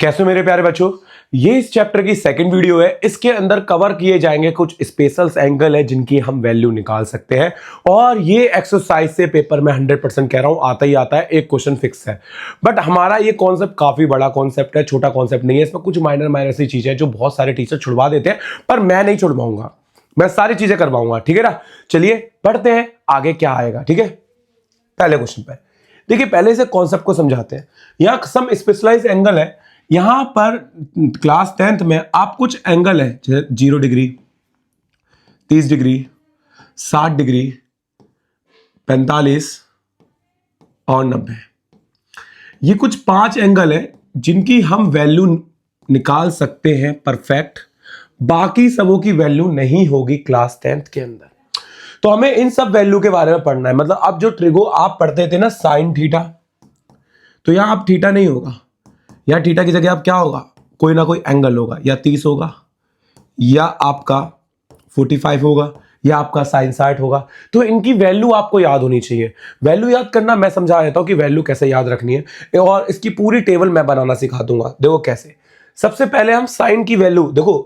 कैसे मेरे प्यारे बच्चों, ये इस चैप्टर की सेकंड वीडियो है। इसके अंदर कवर किए जाएंगे कुछ स्पेशल एंगल है जिनकी हम वैल्यू निकाल सकते हैं। और ये एक्सरसाइज से पेपर में 100% कह रहा हूं आता ही आता है, एक क्वेश्चन फिक्स है। बट हमारा ये कॉन्सेप्ट काफी बड़ा कॉन्सेप्ट है, छोटा कॉन्सेप्ट नहीं है। इसमें कुछ माइनर सी चीजें हैं जो बहुत सारे टीचर छुड़वा देते हैं, पर मैं नहीं छुड़वाऊंगा, मैं सारी चीजें करवाऊंगा। ठीक है ना, चलिए पढ़ते हैं आगे क्या आएगा। ठीक है, पहले क्वेश्चन पे देखिए, पहले से कॉन्सेप्ट को समझाते हैं। यहां सम स्पेशलाइज्ड एंगल है। यहां पर क्लास 10th में आप कुछ एंगल है, 0 डिग्री, 30 डिग्री, 60 डिग्री, 45 और 90। ये कुछ 5 एंगल है जिनकी हम वैल्यू निकाल सकते हैं परफेक्ट। बाकी सबों की वैल्यू नहीं होगी क्लास 10th के अंदर। तो हमें इन सब वैल्यू के बारे में पढ़ना है। मतलब अब जो ट्रिगो आप पढ़ते थे ना, साइन थीटा, तो यहां अब थीटा नहीं होगा। यहां थीटा की जगह अब क्या होगा, कोई ना कोई एंगल होगा। या 30 होगा, या आपका 45 होगा, या आपका साइन 60 होगा। तो इनकी वैल्यू आपको याद होनी चाहिए। वैल्यू याद करना मैं समझा देता हूं कि वैल्यू कैसे याद रखनी है, और इसकी पूरी टेबल मैं बनाना सिखा दूंगा। देखो कैसे। सबसे पहले हम साइन की वैल्यू, देखो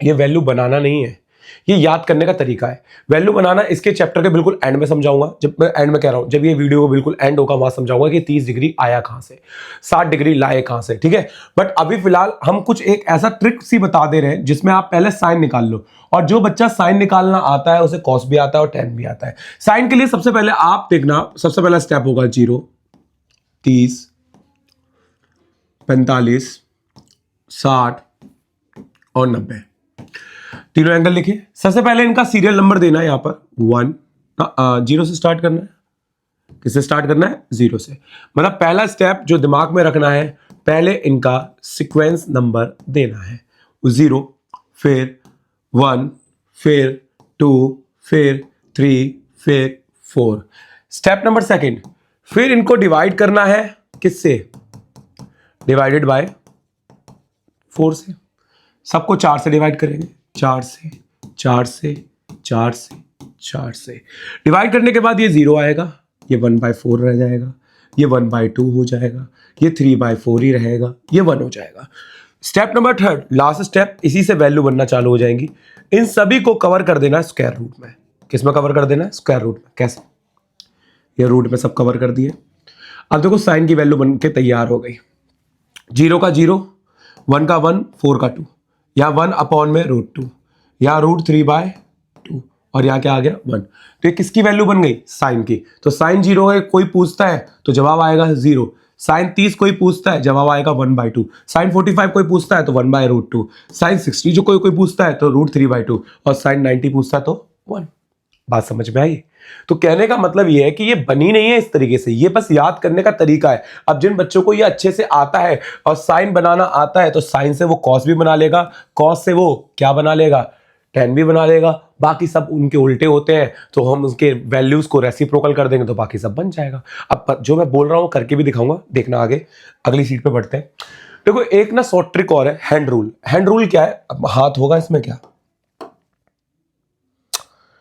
ये वैल्यू बनाना नहीं है, ये याद करने का तरीका है। वैल्यू बनाना इसके चैप्टर के बिल्कुल एंड में समझाऊंगा। जब मैं एंड में कह रहा हूं, जब ये वीडियो को बिल्कुल एंड होगा वहां समझाऊंगा कि 30 डिग्री आया कहां से, 60 डिग्री लाए कहां से। ठीक है, बट अभी फिलहाल हम कुछ एक ऐसा ट्रिक सी बता दे रहे हैं जिसमें आप पहले साइन निकाल लो। और जो बच्चा साइन निकालना आता है उसे कॉस भी आता है और टेन भी आता है। साइन के लिए सबसे पहले आप देखना, सबसे पहला स्टेप होगा 0, 30, 45, 60 और 90। तीनों एंगल लिखिए। सबसे पहले इनका सीरियल नंबर देना है। यहां पर 1, 0 से स्टार्ट करना है। किससे स्टार्ट करना है, 0 से। मतलब पहला स्टेप जो दिमाग में रखना है, पहले इनका सीक्वेंस नंबर देना है। 0, फिर 1, फिर 2, फिर 3, फिर 4। स्टेप नंबर सेकंड, फिर इनको डिवाइड करना है किससे, डिवाइडेड बाय 4 से। सबको 4 से डिवाइड करेंगे, 4 से, 4 से, 4 से, 4 से। डिवाइड करने के बाद ये 0 आएगा, ये 1/4 रह जाएगा, ये 1/2 हो जाएगा, ये 3/4 ही रहेगा, ये 1 हो जाएगा। Step number third, last step, इसी से वैल्यू बनना चालू हो जाएंगी। इन सभी को कवर कर देना है स्क्वायर रूट में। किसमें कवर कर देना है, स्क्वायर रूट में। कैसे, ये रूट में सब कवर कर दिए। अब देखो साइन की वैल्यू बन के तैयार हो गई। 0 का 0, 1 का 1, 4 का 2, या 1/√2, या √3/2, और यहाँ क्या आ गया 1। तो ये किसकी वैल्यू बन गई, साइन की। तो साइन 0 है, कोई पूछता है तो जवाब आएगा 0। साइन 30 कोई पूछता है, जवाब आएगा 1/2। साइन 45 कोई पूछता है तो 1/√2। साइन 60 जो कोई पूछता है तो √3/2। और साइन 90 पूछता है तो 1। बात समझ में आई। तो कहने का मतलब ये है कि ये बनी नहीं है इस तरीके से, ये बस याद करने का तरीका है। अब जिन बच्चों को ये अच्छे से आता है और साइन बनाना आता है, तो साइन से वो कॉस भी बना लेगा, कॉस से वो क्या बना लेगा, टेन भी बना लेगा। बाकी सब उनके उल्टे होते हैं, तो हम उसके वैल्यूज को रेसिप्रोकल कर देंगे तो बाकी सब बन जाएगा। अब जो मैं बोल रहा हूं करके भी दिखाऊंगा, देखना आगे। अगली सीट पे बढ़ते हैं। देखो एक ना शॉर्ट ट्रिक और है, हैंड रूल। हैंड रूल क्या है, अब हाथ होगा इसमें, क्या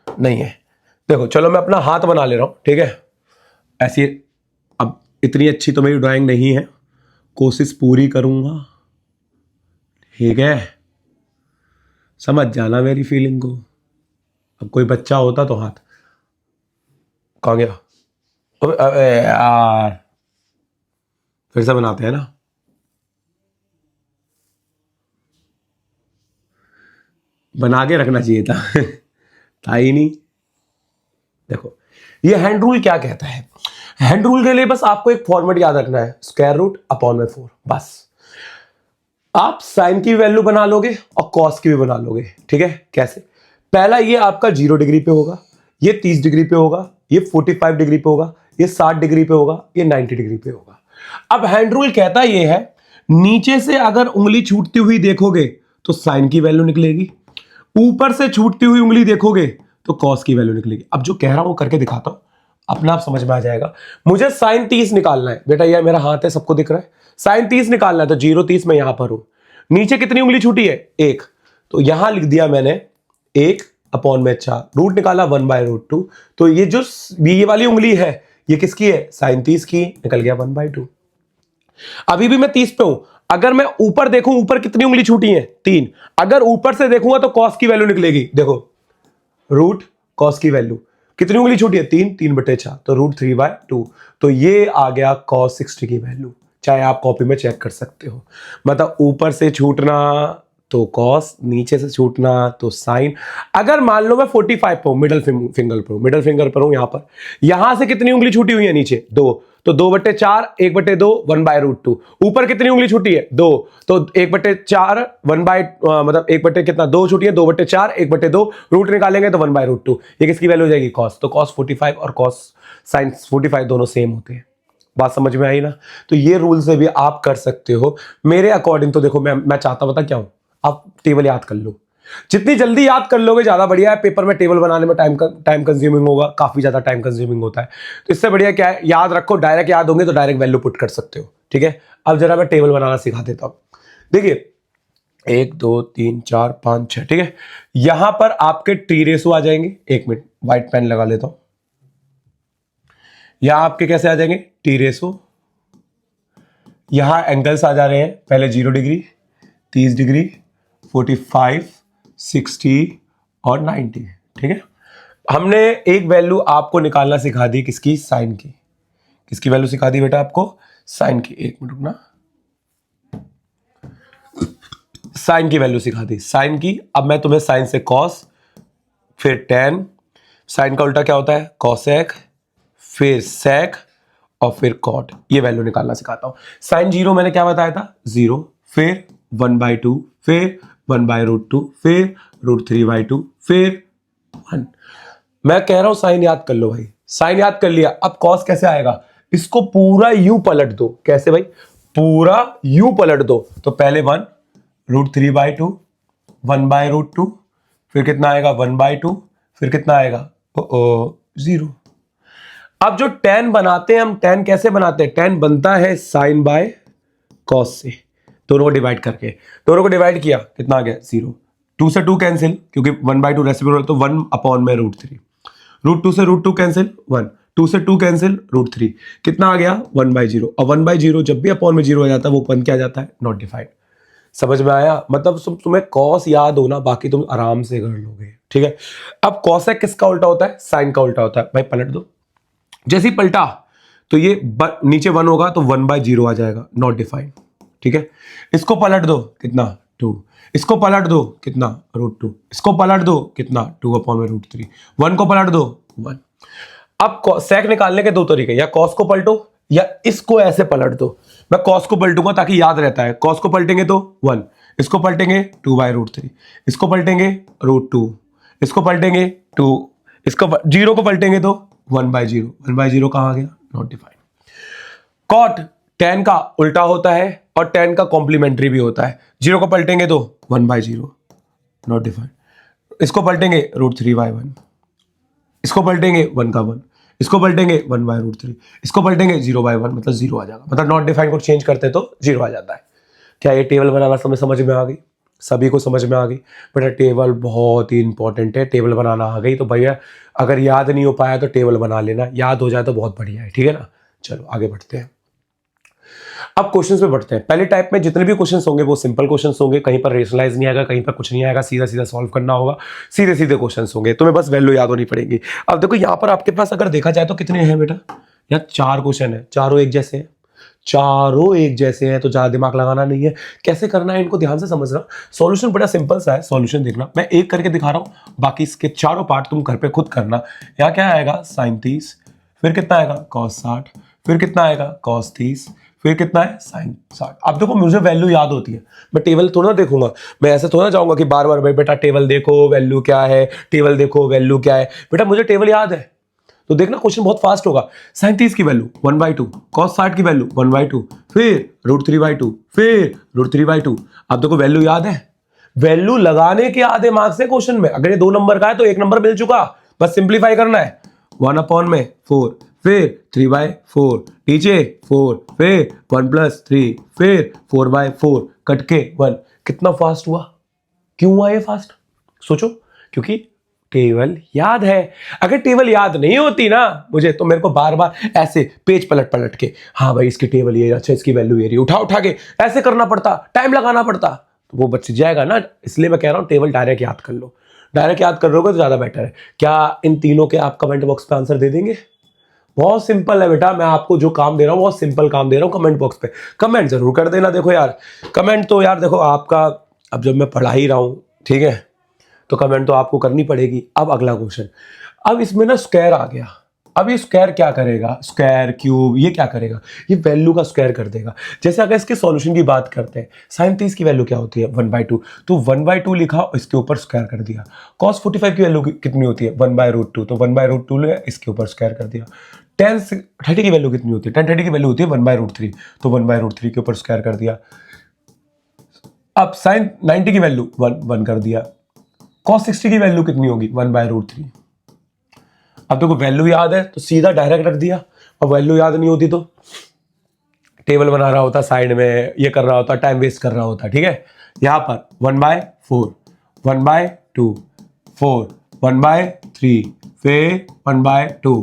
नहीं है। देखो चलो मैं अपना हाथ बना ले रहा हूं, ठीक है, ऐसी। अब इतनी अच्छी तो मेरी ड्राइंग नहीं है, कोशिश पूरी करूंगा, ठीक है, समझ जाना मेरी फीलिंग को। अब कोई बच्चा होता तो हाथ कहां गया, अबे यार, फिर से बनाते हैं ना। बना के रखना चाहिए था ही नहीं। देखो ये हैंड रूल क्या कहता है। हैंड रूल के लिए बस आपको एक फॉर्मेट याद रखना है, √/4। बस आप साइन की वैल्यू बना लोगे और कॉस की भी बना लोगे। ठीक है, कैसे, पहला ये आपका 0 डिग्री पे होगा, ये 30 डिग्री पे होगा, ये 45 डिग्री पे होगा, ये 60 डिग्री पे होगा, ये 90 डिग्री पे होगा। अब हैंड रूल कहता ये है, नीचे से अगर उंगली छूटती हुई देखोगे तो साइन की वैल्यू निकलेगी, ऊपर से छूटती हुई उंगली देखोगे तो कॉस की वैल्यू निकलेगी। अब जो कह रहा हूं करके दिखाता हूं, अपना आप समझ में आ जाएगा। मुझे साइन 30 निकालना है, बेटा यह मेरा हाथ है, सबको दिख रहा है। साइन 30 निकालना है तो 0 30 में यहां पर हूं। नीचे कितनी उंगली छूटी है, 1, तो यहां लिख दिया मैंने 1/4। रूट निकाला 1/√2। तो ये जो ये वाली उंगली है ये किसकी है, साइन 30 की, निकल गया 1/2। अभी भी मैं 30 पे हूं, अगर मैं ऊपर देखूं, ऊपर कितनी उंगली छूटी है? 3। अगर ऊपर से देखूंगा तो कॉस की वैल्यू निकलेगी, देखो रूट कॉस की वैल्यू कितनी उंगली छूटी है? 3, 3/4 तो √3/2। तो ये आ गया cos 60 की वैल्यू, चाहे आप कॉपी में चेक कर सकते हो। मतलब ऊपर से छूटना तो cos, नीचे से छूटना तो sin। अगर मान लो मैं 45 पर हूं, मिडल फिंगर पर हूं, यहां से कितनी उंगली छूटी हुई है? नीचे 2, तो 2/4, 1/2, 1/√2। ऊपर कितनी उंगली छूटी है? 2, तो 1/4, मतलब 1 कितना, 2 छूटी है, 2/4, 1/2, रूट निकालेंगे तो 1/√2। ये किसकी वैल्यू हो जाएगी? cos। तो cos 45 और cos sin 45 दोनों सेम होते हैं। बात समझ में आई ना? तो ये रूल से भी आप कर सकते हो। मेरे अकॉर्डिंग तो देखो, मैं चाहता पता क्या हूं, आप टेबल याद कर लो। जितनी जल्दी याद कर लोगे ज्यादा बढ़िया है। पेपर में टेबल बनाने में टाइम कंज्यूमिंग होगा, काफी ज्यादा टाइम कंज्यूमिंग होता है। तो इससे बढ़िया क्या है, याद रखो, डायरेक्ट याद होंगे तो डायरेक्ट वैल्यू पुट कर सकते हो। ठीक है, अब जरा मैं टेबल बनाना सिखा देता हूं। देखिए 1 2 3 4 5 6, ठीक है। यहां पर आपके टी रेशो आ जाएंगे। 1 मिनट, व्हाइट पेन लगा लेता हूं। यहां आपके कैसे आ जाएंगे? T ratio. यहां एंगल्स आ जा रहे हैं, पहले 0 डिग्री, 30 डिग्री, 45, 60 और 90। ठीक है, हमने एक वैल्यू आपको निकालना सिखा दी, किसकी? साइन की। किसकी वैल्यू सिखा दी बेटा आपको? साइन की। 1 मिनट रुकना, साइन की वैल्यू सिखा दी, साइन की। अब मैं तुम्हें साइन से कॉस, फिर टेन, साइन का उल्टा क्या होता है? कॉसेक, फिर सेक और फिर कॉट। ये वैल्यू निकालना सिखाता हूं। साइन 0 मैंने क्या बताया था? 0, फिर 1/2, फिर 1/√2, फिर √3/2, फिर 1। मैं कह रहा हूं साइन याद कर लो भाई। साइन याद कर लिया, अब कॉस कैसे आएगा? इसको पूरा यू पलट दो। कैसे भाई? पूरा यू पलट दो। तो पहले 1, √3/2, 1/√2, फिर कितना आएगा? 1/2, फिर कितना आएगा? 0। अब जो tan बनाते हैं हम, tan कैसे बनाते हैं? tan बनता है साइन बाय कॉस से, दोनों को डिवाइड करके। दोनों को डिवाइड किया, कितना आ गया? 0। 2 से 2 कैंसिल, क्योंकि 1/2 रेसिप्रोकल, तो 1/√3। √2 से √2 कैंसिल, 1। 2 से 2 कैंसिल, √3। कितना आ गया? 1/0। और 1/0 जब भी अपॉन में 0 हो जाता है, वो बन क्या जाता है? Not defined. समझ में आया? मतलब तुम्हें कॉस याद हो ना, बाकी तुम आराम से कर लोगे। ठीक है, अब कॉसेक किसका उल्टा होता है? साइन का उल्टा होता है। भाई पलट दो, जैसे ही पलटा तो ये नीचे 1 होगा तो 1/0 आ जाएगा, नॉट डिफाइंड। ठीक है, इसको पलट दो, कितना? 2। इसको पलट दो, कितना? √2। इसको पलट दो, कितना? 2/√3। 1 को पलट दो, 1। अब सेक निकालने के 2 तरीके, या कॉस को पलटो या इसको ऐसे पलट दो। मैं कॉस को पलटूंगा ताकि याद रहता है। कॉस को पलटेंगे तो 1, इसको पलटेंगे 2/√3, इसको पलटेंगे √2, इसको पलटेंगे 2, इसको 0 को पलटेंगे तो 1/0। 1/0 कहां आ गया? Not defined. कॉट tan का उल्टा होता है और tan का कॉम्प्लीमेंट्री भी होता है। 0 को पलटेंगे तो 1/0, नॉट डिफाइंड। इसको पलटेंगे √3/1, इसको पलटेंगे 1 का 1, इसको पलटेंगे 1/√3, इसको पलटेंगे 0/1, मतलब 0 आ जाएगा। मतलब नॉट डिफाइंड को चेंज करते तो 0 आ जाता है। क्या ये टेबल बनाना समझ में आ गई? सभी को समझ में आ गई? बेटा टेबल बहुत ही इंपॉर्टेंट है। टेबल बनाना आ गई तो भैया, अगर याद नहीं हो पाया तो टेबल बना लेना, याद हो जाए तो बहुत बढ़िया है। ठीक है ना? चलो आगे बढ़ते हैं। अब क्वेश्चंस पे बढ़ते हैं। पहले टाइप में जितने भी क्वेश्चंस होंगे वो सिंपल क्वेश्चंस होंगे, कहीं पर रेशनलाइज नहीं आएगा, कहीं पर कुछ नहीं आएगा, सीधा सीधा सॉल्व करना होगा, सीधे सीधे क्वेश्चंस होंगे, तुम्हें बस वैल्यू याद होनी पड़ेगी। अब देखो यहाँ पर आपके पास अगर देखा जाए तो कितने हैं बेटा? यहाँ 4 क्वेश्चन है, चारों एक जैसे हैं। चारों एक जैसे हैं तो ज्यादा दिमाग लगाना नहीं है। कैसे करना है इनको ध्यान से समझना। सॉल्यूशन बड़ा सिंपल सा है। सॉल्यूशन देखना, मैं एक करके दिखा रहा हूं, बाकी इसके चारों पार्ट तुम घर पे खुद करना। यहाँ क्या आएगा? sin 30, फिर कितना आएगा? cos 60, फिर कितना आएगा? cos 30, फिर कितना है? sin 60। अब देखो मुझे वैल्यू याद होती है, मैं टेबल थोड़ा ना देखूंगा, मैं ऐसे थोड़ा ना जाऊंगा कि बार बार भाई बेटा टेबल देखो वैल्यू क्या है, टेबल देखो वैल्यू क्या है। बेटा मुझे टेबल याद है, तो देखना क्वेश्चन बहुत फास्ट होगा। sin 30 की वैल्यू 1/2, cos 60 की वैल्यू 1/2, फिर √3/2, फिर √3/2। अब देखो वैल्यू याद है। वैल्यू लगाने के आधे मार्क्स है क्वेश्चन में। अगर ये 2 नंबर का है तो 1 नंबर मिल चुका, बस सिंप्लीफाई करना है। 1/4, फिर 3/4, नीचे 4, फिर 1+3, फिर 4/4, कट के 1। कितना फास्ट हुआ? क्यों हुआ ये फास्ट? सोचो, क्योंकि टेबल याद है। अगर टेबल याद नहीं होती ना मुझे, तो मेरे को बार बार ऐसे पेज पलट पलट के, हाँ भाई इसकी टेबल ये, अच्छा इसकी वैल्यू ये रही, उठा उठा के ऐसे करना पड़ता, टाइम लगाना पड़ता, तो वो बच जाएगा ना। इसलिए मैं कह रहा हूँ टेबल डायरेक्ट याद कर लो। डायरेक्ट याद कर लोगे तो ज़्यादा बेटर है। क्या इन तीनों के आप कमेंट बॉक्स पे आंसर दे देंगे? बहुत सिंपल है बेटा, मैं आपको जो काम दे रहा हूँ बहुत सिंपल काम दे रहा हूँ। कमेंट बॉक्स पे कमेंट जरूर कर देना। देखो यार, कमेंट तो यार देखो आपका, अब जब मैं पढ़ा ही रहा हूँ, ठीक है, तो कमेंट तो आपको करनी पड़ेगी। अब अगला क्वेश्चन, अब इसमें ना स्क्वायर आ गया। अब ये स्क्वायर क्या करेगा? स्क्वायर, क्यूब, ये क्या करेगा? ये वैल्यू का स्क्वायर कर देगा। जैसे अगर इसके सॉल्यूशन की बात करते हैं, साइन 30 की वैल्यू क्या होती है? 1/2। तो 1/2 लिखा और इसके ऊपर स्क्वायर कर दिया। कॉस 45 की वैल्यू कितनी होती है? 1/√2। तो 1/√2 लिया, इसके ऊपर स्क्वायर कर दिया। टेन 30 की वैल्यू कितनी होती है? 10 30 की वैल्यू होती है 1/√3। तो 1/√3 के ऊपर स्क्वायर कर दिया। अब साइन 90 की वैल्यू 1 कर दिया। कॉस 60 की वैल्यू कितनी होगी? 1/√3। अब देखो वैल्यू याद है तो सीधा डायरेक्ट रख दिया, और वैल्यू याद नहीं होती तो टेबल बना रहा होता, साइड में ये कर रहा होता, टाइम वेस्ट कर रहा होता। ठीक है, यहां पर 1/4, 1/2, 4, 1/3, फिर 1/2,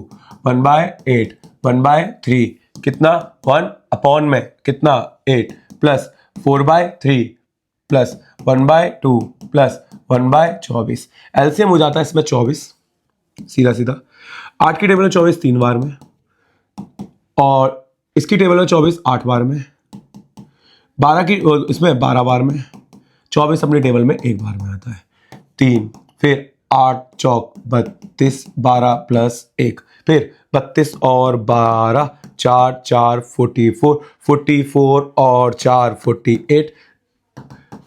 1/8, 1/3, कितना? 1 में कितना? 8 प्लस 4/3 प्लस 1/2 प्लस 1/24। एलसीएम हो जाता है इसमें 24, सीधा सीधा। 8 की टेबल में 24 3 बार में, और इसकी टेबल में 24 8 बार में, 12 की इसमें 12 बार में, 24 अपनी टेबल में 1 बार में आता है। 3, फिर 8 चौक 32, 12 प्लस 1, फिर 32 और 12, 4 4 44, 44 और 4 48,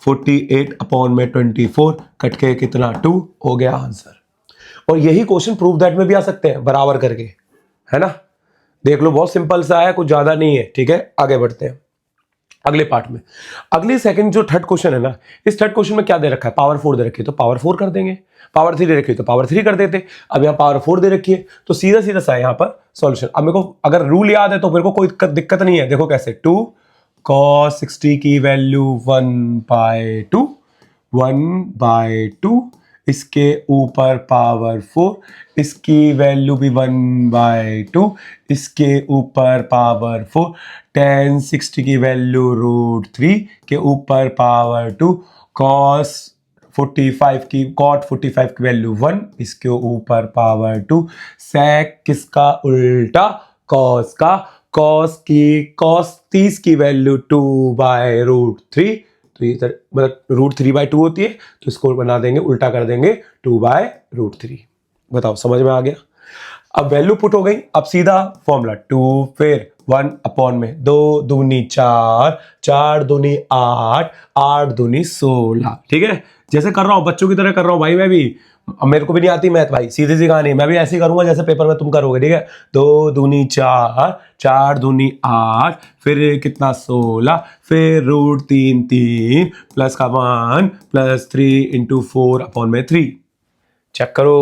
48 अपॉन में 24, कट के कितना? 2 हो गया आंसर। और यही क्वेश्चन प्रूफ दैट में भी आ सकते हैं, बराबर करके, है ना। देख लो, बहुत सिंपल सा है, कुछ ज्यादा नहीं है। ठीक है, आगे बढ़ते हैं अगले पार्ट में। अगले सेकंड जो थर्ड क्वेश्चन है ना, इस थर्ड क्वेश्चन में क्या दे रखा है? पावर 4 दे रखी है तो पावर 4 कर देंगे, पावर 3 दे रखी है तो पावर 3 कर देते। अब यहाँ पावर 4 दे रखी है तो सीधा सीधा सा यहाँ पर सॉल्यूशन। अब मेरे को अगर रूल याद है तो मेरे को कोई दिक्कत नहीं है। देखो कैसे, 2 cos 60 की वैल्यू 1/2, 1/2, इसके ऊपर पावर 4, इसकी वैल्यू भी 1/2, इसके ऊपर पावर 4, tan 60 की वैल्यू √3 के ऊपर पावर 2, cos 45 की cot 45 की वैल्यू 1, इसके ऊपर पावर 2, sec किसका उल्टा? cos का। cos 30 की वैल्यू 2/√3, तो ये मतलब √3/2 होती है, तो इसको बना देंगे, उल्टा कर देंगे 2/√3। बताओ समझ में आ गया? अब वैल्यू पुट हो गई। अब सीधा फॉर्मूला 2, फिर 1 अपॉन में 2 दूनी 4, 4 दूनी 8, 8 दूनी 16। ठीक है, जैसे कर रहा हूं बच्चों की तरह कर रहा हूं भाई मैं भी। अब मेरे को भी नहीं आती मैथ भाई, सीधी सी कहानी, मैं भी ऐसे ही करूंगा जैसे पेपर में तुम करोगे। ठीक है, 2 दूनी 4, 4 दूनी 8, फिर कितना? 16, फिर √3 3 प्लस का 1 प्लस 3 इंटू 4 अपॉन में 3। चेक करो,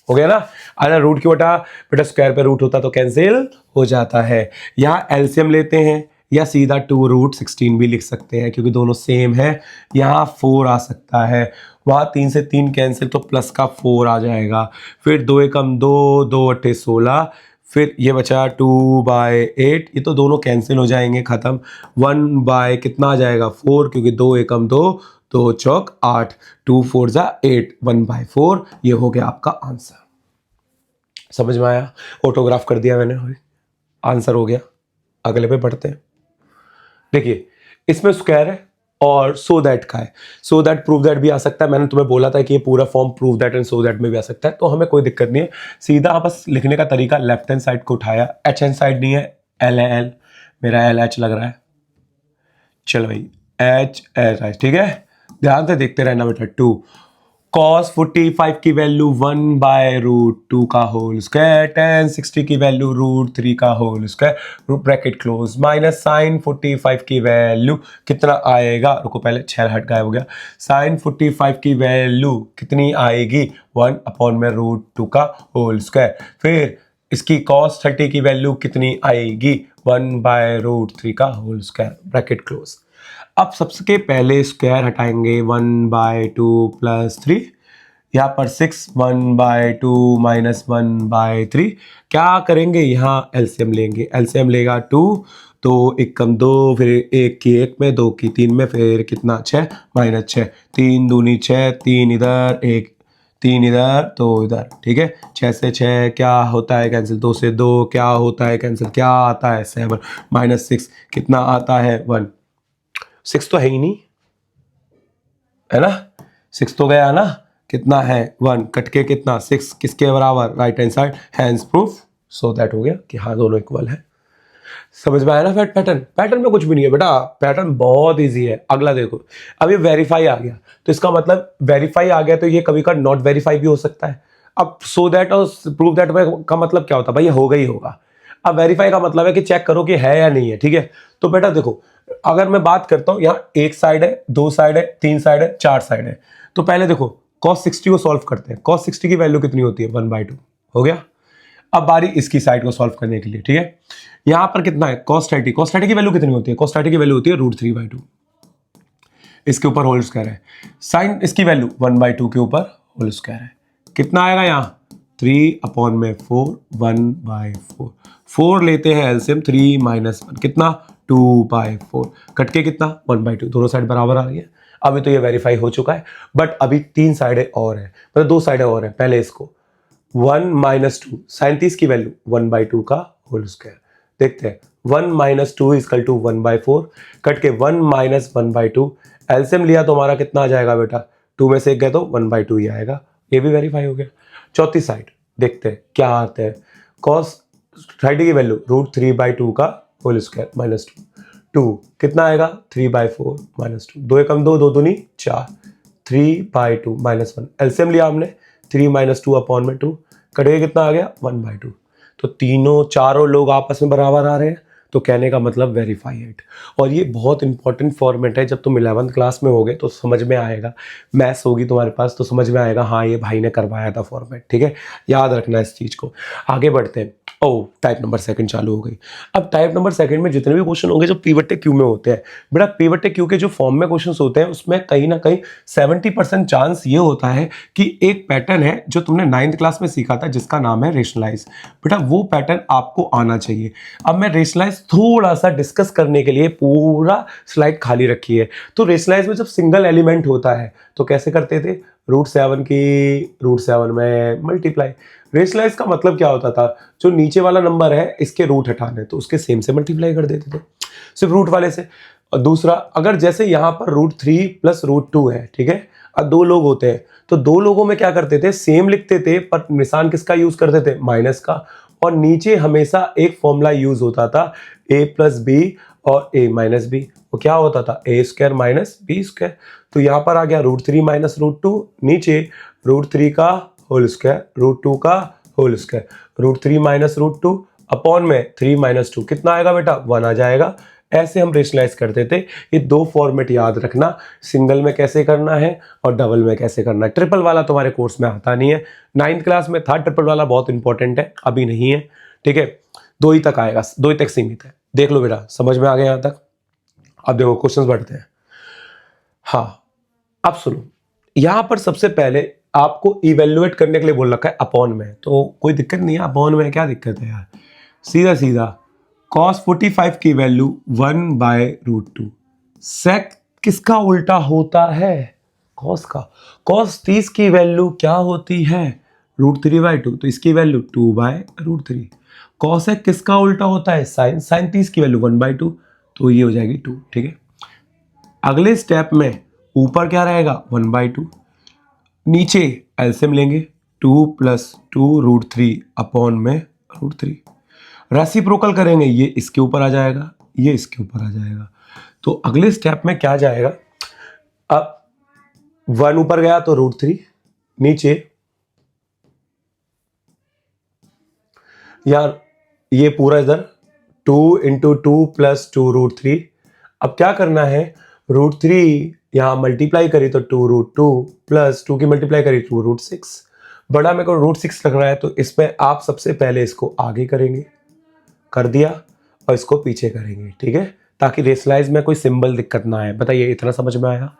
हो गया ना। अगर रूट की बेटा स्क्वायर पे रूट होता तो कैंसिल हो जाता है। यहाँ एलसीएम लेते हैं, या सीधा 2√16 भी लिख सकते हैं क्योंकि दोनों सेम है। यहाँ 4 आ सकता है, वहाँ 3 से 3 कैंसिल तो प्लस का 4 आ जाएगा। फिर 2 एकम 2, 2 अट्ठे 16, फिर ये बचा 2/8, ये तो दोनों कैंसिल हो जाएंगे, खत्म। 1 कितना आ जाएगा? 4, क्योंकि 2 एकम 2, 2 चौक 8, 2 4 जा 8, 1/4। ये हो गया आपका आंसर। समझ में आया? ऑटोग्राफ कर दिया मैंने, आंसर हो गया। अगले पे बढ़ते हैं। देखिए, इसमें स्क्वायर है और सो दैट का है। सो दैट प्रूव दैट भी आ सकता है, मैंने तुम्हें बोला था कि ये पूरा form prove that and so that में भी आ सकता है, तो हमें कोई दिक्कत नहीं है। सीधा बस लिखने का तरीका, लेफ्ट हैंड साइड को उठाया, एच हैंड साइड नहीं है, एल है, एल मेरा एल एच लग रहा है। चलो भाई, एच एच, ठीक है, ध्यान से देखते रहना बेटा। 2 cos 45 की वैल्यू 1/√2 का होल स्क्वायर, tan 60 की वैल्यू √3 का whole square, bracket close, minus sin 45 की वैल्यू कितना आएगा? रुको पहले 6 हट गायब हो गया। sin 45 की वैल्यू कितनी आएगी? 1 अपॉन में √2 का होल स्क्वायर। फिर इसकी cos 30 की वैल्यू कितनी आएगी? 1/√3 का होल स्क्वायर, ब्रैकेट क्लोज। अब सबसे पहले स्क्वायर हटाएंगे, 1/2 प्लस 3, यहाँ पर 6 1/2 -1/3 क्या करेंगे, यहाँ एलसीएम लेंगे, एलसीएम लेगा 2 तो 1 कम 2, फिर 1 की 1 में, 2 की 3 में, फिर कितना 6 -6, 3 दूनी 6, 3 इधर 1, 3 इधर तो इधर, ठीक है। 6 से 6 क्या होता है कैंसिल, 2 से 2 क्या होता है कैंसिल, क्या आता है 7 -6 कितना आता है 1, 6 तो है ही नहीं है ना, 6 तो गया ना, कितना है 1, कट के कितना 6 किसके बराबर, right hand side, hands proof, so that हो गया कि हाँ दोनों इक्वल है। समझ में आया ना पैटर्न, पैटर्न में कुछ भी नहीं है बेटा, पैटर्न बहुत इजी है। अगला देखो, अब ये वेरीफाई आ गया, तो इसका मतलब वेरीफाई आ गया तो ये कभी का नॉट वेरीफाई भी हो सकता है। अब सो दैट और प्रूव दैट का मतलब क्या होता है भाई, ये होगा ही होगा। अब वेरीफाई का मतलब है कि चेक करो कि है या नहीं है, ठीक है। तो बेटा देखो, अगर मैं बात करता हूं, यहाँ एक साइड है, 2 साइड है, 3 साइड है, 4 साइड है, तो पहले देखो cos 60 को सॉल्व करते हैं। cos 60 की वैल्यू कितनी होती है 1/2, हो गया। अब बारी इसकी साइड को सॉल्व करने के लिए, ठीक है। यहां पर कितना है cos 30, cos 30 की वैल्यू कितनी होती है, cos 30 की वैल्यू होती है √3/2, इसके ऊपर होल स्क्वायर है। साइन इसकी वैल्यू 1/2 के ऊपर होल स्क्वायर है, कितना आएगा यहाँ 3/4 1/4, 4 लेते हैं एलसीएम, 3 -1 कितना 2/4, कट के कितना 1/2, दोनों साइड बराबर आ रही है। अभी तो ये वेरीफाई हो चुका है, बट अभी 3 साइडें और है, मतलब 2 साइडें और है। पहले इसको 1 -2, 37 की वैल्यू 1/2 का होल स्क्वायर, देखते हैं 1 - 2 = 1/4, कट के 1 - 1/2, एलसीएम लिया तो हमारा कितना आ जाएगा बेटा, 2 में से 1 गया तो 1/2 ही आएगा, ये भी वेरीफाई हो गया। चौथी साइड देखते हैं क्या आता है, cos 30 की वैल्यू √3/2 का होल स्क्वायर -2, 2 कितना आएगा 3/4 -2, 2 एकम 2, 2 दूनी 4, 3/2 -1, एलसीएम लिया हमने 3 - 2/2, कटेगा कितना आ गया 1/2। तो तीनों चारों लोग आपस में बराबर आ रहे हैं, तो कहने का मतलब वेरीफाई इट। और ये बहुत इंपॉर्टेंट फॉर्मेट है, जब तुम 11th क्लास में होगे तो समझ में आएगा, मैथ्स होगी तुम्हारे पास तो समझ में आएगा, हाँ ये भाई ने करवाया था फॉर्मेट, ठीक है। याद रखना इस चीज को। आगे बढ़ते हैं। ओ टाइप नंबर सेकंड चालू हो गई। अब टाइप नंबर सेकंड में जितने भी क्वेश्चन होंगे जो पी/क्यू क्यू में होते हैं, बेटा पी/क्यू के जो फॉर्म में क्वेश्चन होते हैं उसमें कहीं ना कहीं 70% चांस ये होता है कि एक पैटर्न है जो तुमने 9th क्लास में सीखा था जिसका नाम है रेशनलाइज, बेटा वो पैटर्न आपको आना चाहिए। अब मैं रेशनलाइज थोड़ा सा डिस्कस करने के लिए पूरा स्लाइड खाली रखी है। तो रेशनलाइज में जब सिंगल एलिमेंट होता है तो कैसे करते थे, √7 की √7 में मल्टीप्लाई। रेशनलाइज का मतलब क्या होता था, जो नीचे वाला नंबर है इसके रूट हटाने, तो उसके सेम से मल्टीप्लाई कर देते थे, सिर्फ रूट वाले से। और दूसरा, अगर जैसे यहाँ पर √3 + √2 है, ठीक है, अब 2 लोग होते हैं तो 2 लोगों में क्या करते थे, सेम लिखते थे पर निशान किसका यूज करते थे, माइनस का। और नीचे हमेशा एक फॉर्मूला यूज होता था a + b और a - b, वो क्या होता था a² - b²। तो यहाँ पर आ गया √3 - √2, नीचे √3 का होल स्क्वायर, √2 का होल स्क्वायर, √3 - √2 अपॉन में 3 - 2 कितना आएगा बेटा 1 आ जाएगा। ऐसे हम रेशनलाइज करते थे। ये 2 फॉर्मेट याद रखना, सिंगल में कैसे करना है और डबल में कैसे करना है। ट्रिपल वाला तुम्हारे कोर्स में आता नहीं है, 9th क्लास में था ट्रिपल वाला, बहुत इंपॉर्टेंट है, अभी नहीं है, ठीक है। 2 ही तक आएगा, 2 ही तक सीमित है। देख लो बेटा, समझ में आ गया यहां तक। अब देखो क्वेश्चंस बढ़ते हैं। हाँ अब सुनो, यहां पर सबसे पहले आपको इवेल्युएट करने के लिए बोल रखा है अपॉन में, तो कोई दिक्कत नहीं है, अपॉन में क्या दिक्कत है यार, सीधा सीधा cos 45 की वैल्यू 1/√2। सेक किसका उल्टा होता है, cos का। cos 30 की वैल्यू क्या होती है √3/2, तो इसकी वैल्यू 2/√3। cos किसका उल्टा होता है, साइन। साइन 30 की वैल्यू 1/2, तो ये हो जाएगी 2, ठीक है। अगले स्टेप में ऊपर क्या रहेगा 1/2, नीचे एलसीएम लेंगे 2 + 2√3 अपॉन में √3, रेसिप्रोकल करेंगे, ये इसके ऊपर आ जाएगा, ये इसके ऊपर आ जाएगा। तो अगले स्टेप में क्या जाएगा, अब 1 ऊपर गया तो √3, नीचे यार ये पूरा इधर 2 × 2 + 2√3। अब क्या करना है, √3 यहां मल्टीप्लाई करी तो 2√2 + 2 की मल्टीप्लाई करी 2√6। बड़ा मेरे को √6 लग रहा है, तो इसमें आप सबसे पहले इसको आगे करेंगे, कर दिया, और इसको पीछे करेंगे, ठीक है, ताकि रेशनलाइज में कोई सिंबल दिक्कत ना आए। बताइए इतना समझ में आया।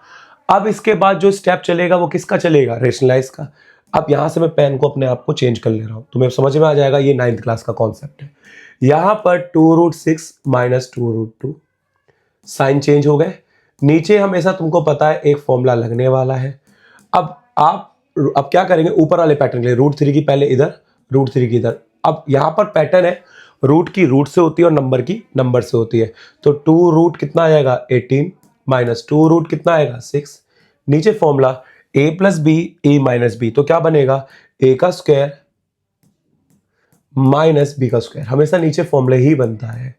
अब इसके बाद जो स्टेप चलेगा वो किसका चलेगा, रेशनलाइज का। अब यहां से मैं पेन को अपने आप को चेंज कर ले रहा हूं, तुम्हें समझ में आ जाएगा, ये 9th क्लास का कॉन्सेप्ट है। यहां पर 2√6 माइनस 2√2 साइन चेंज हो गए। नीचे हमेशा तुमको पता है एक फॉर्मूला लगने वाला है। अब क्या करेंगे, ऊपर वाले पैटर्न के लिए √3 की पहले इधर, √3 की इधर। अब यहां पर पैटर्न है, रूट की रूट से होती है और नंबर की नंबर से होती है। तो 2 रूट कितना आ जाएगा 18 माइनस 2 रूट कितना आएगा 6। नीचे formula a plus b a minus b, तो क्या बनेगा a का स्क्वायर माइनस b का स्क्वायर। हमेशा नीचे फॉर्मूला ही बनता है।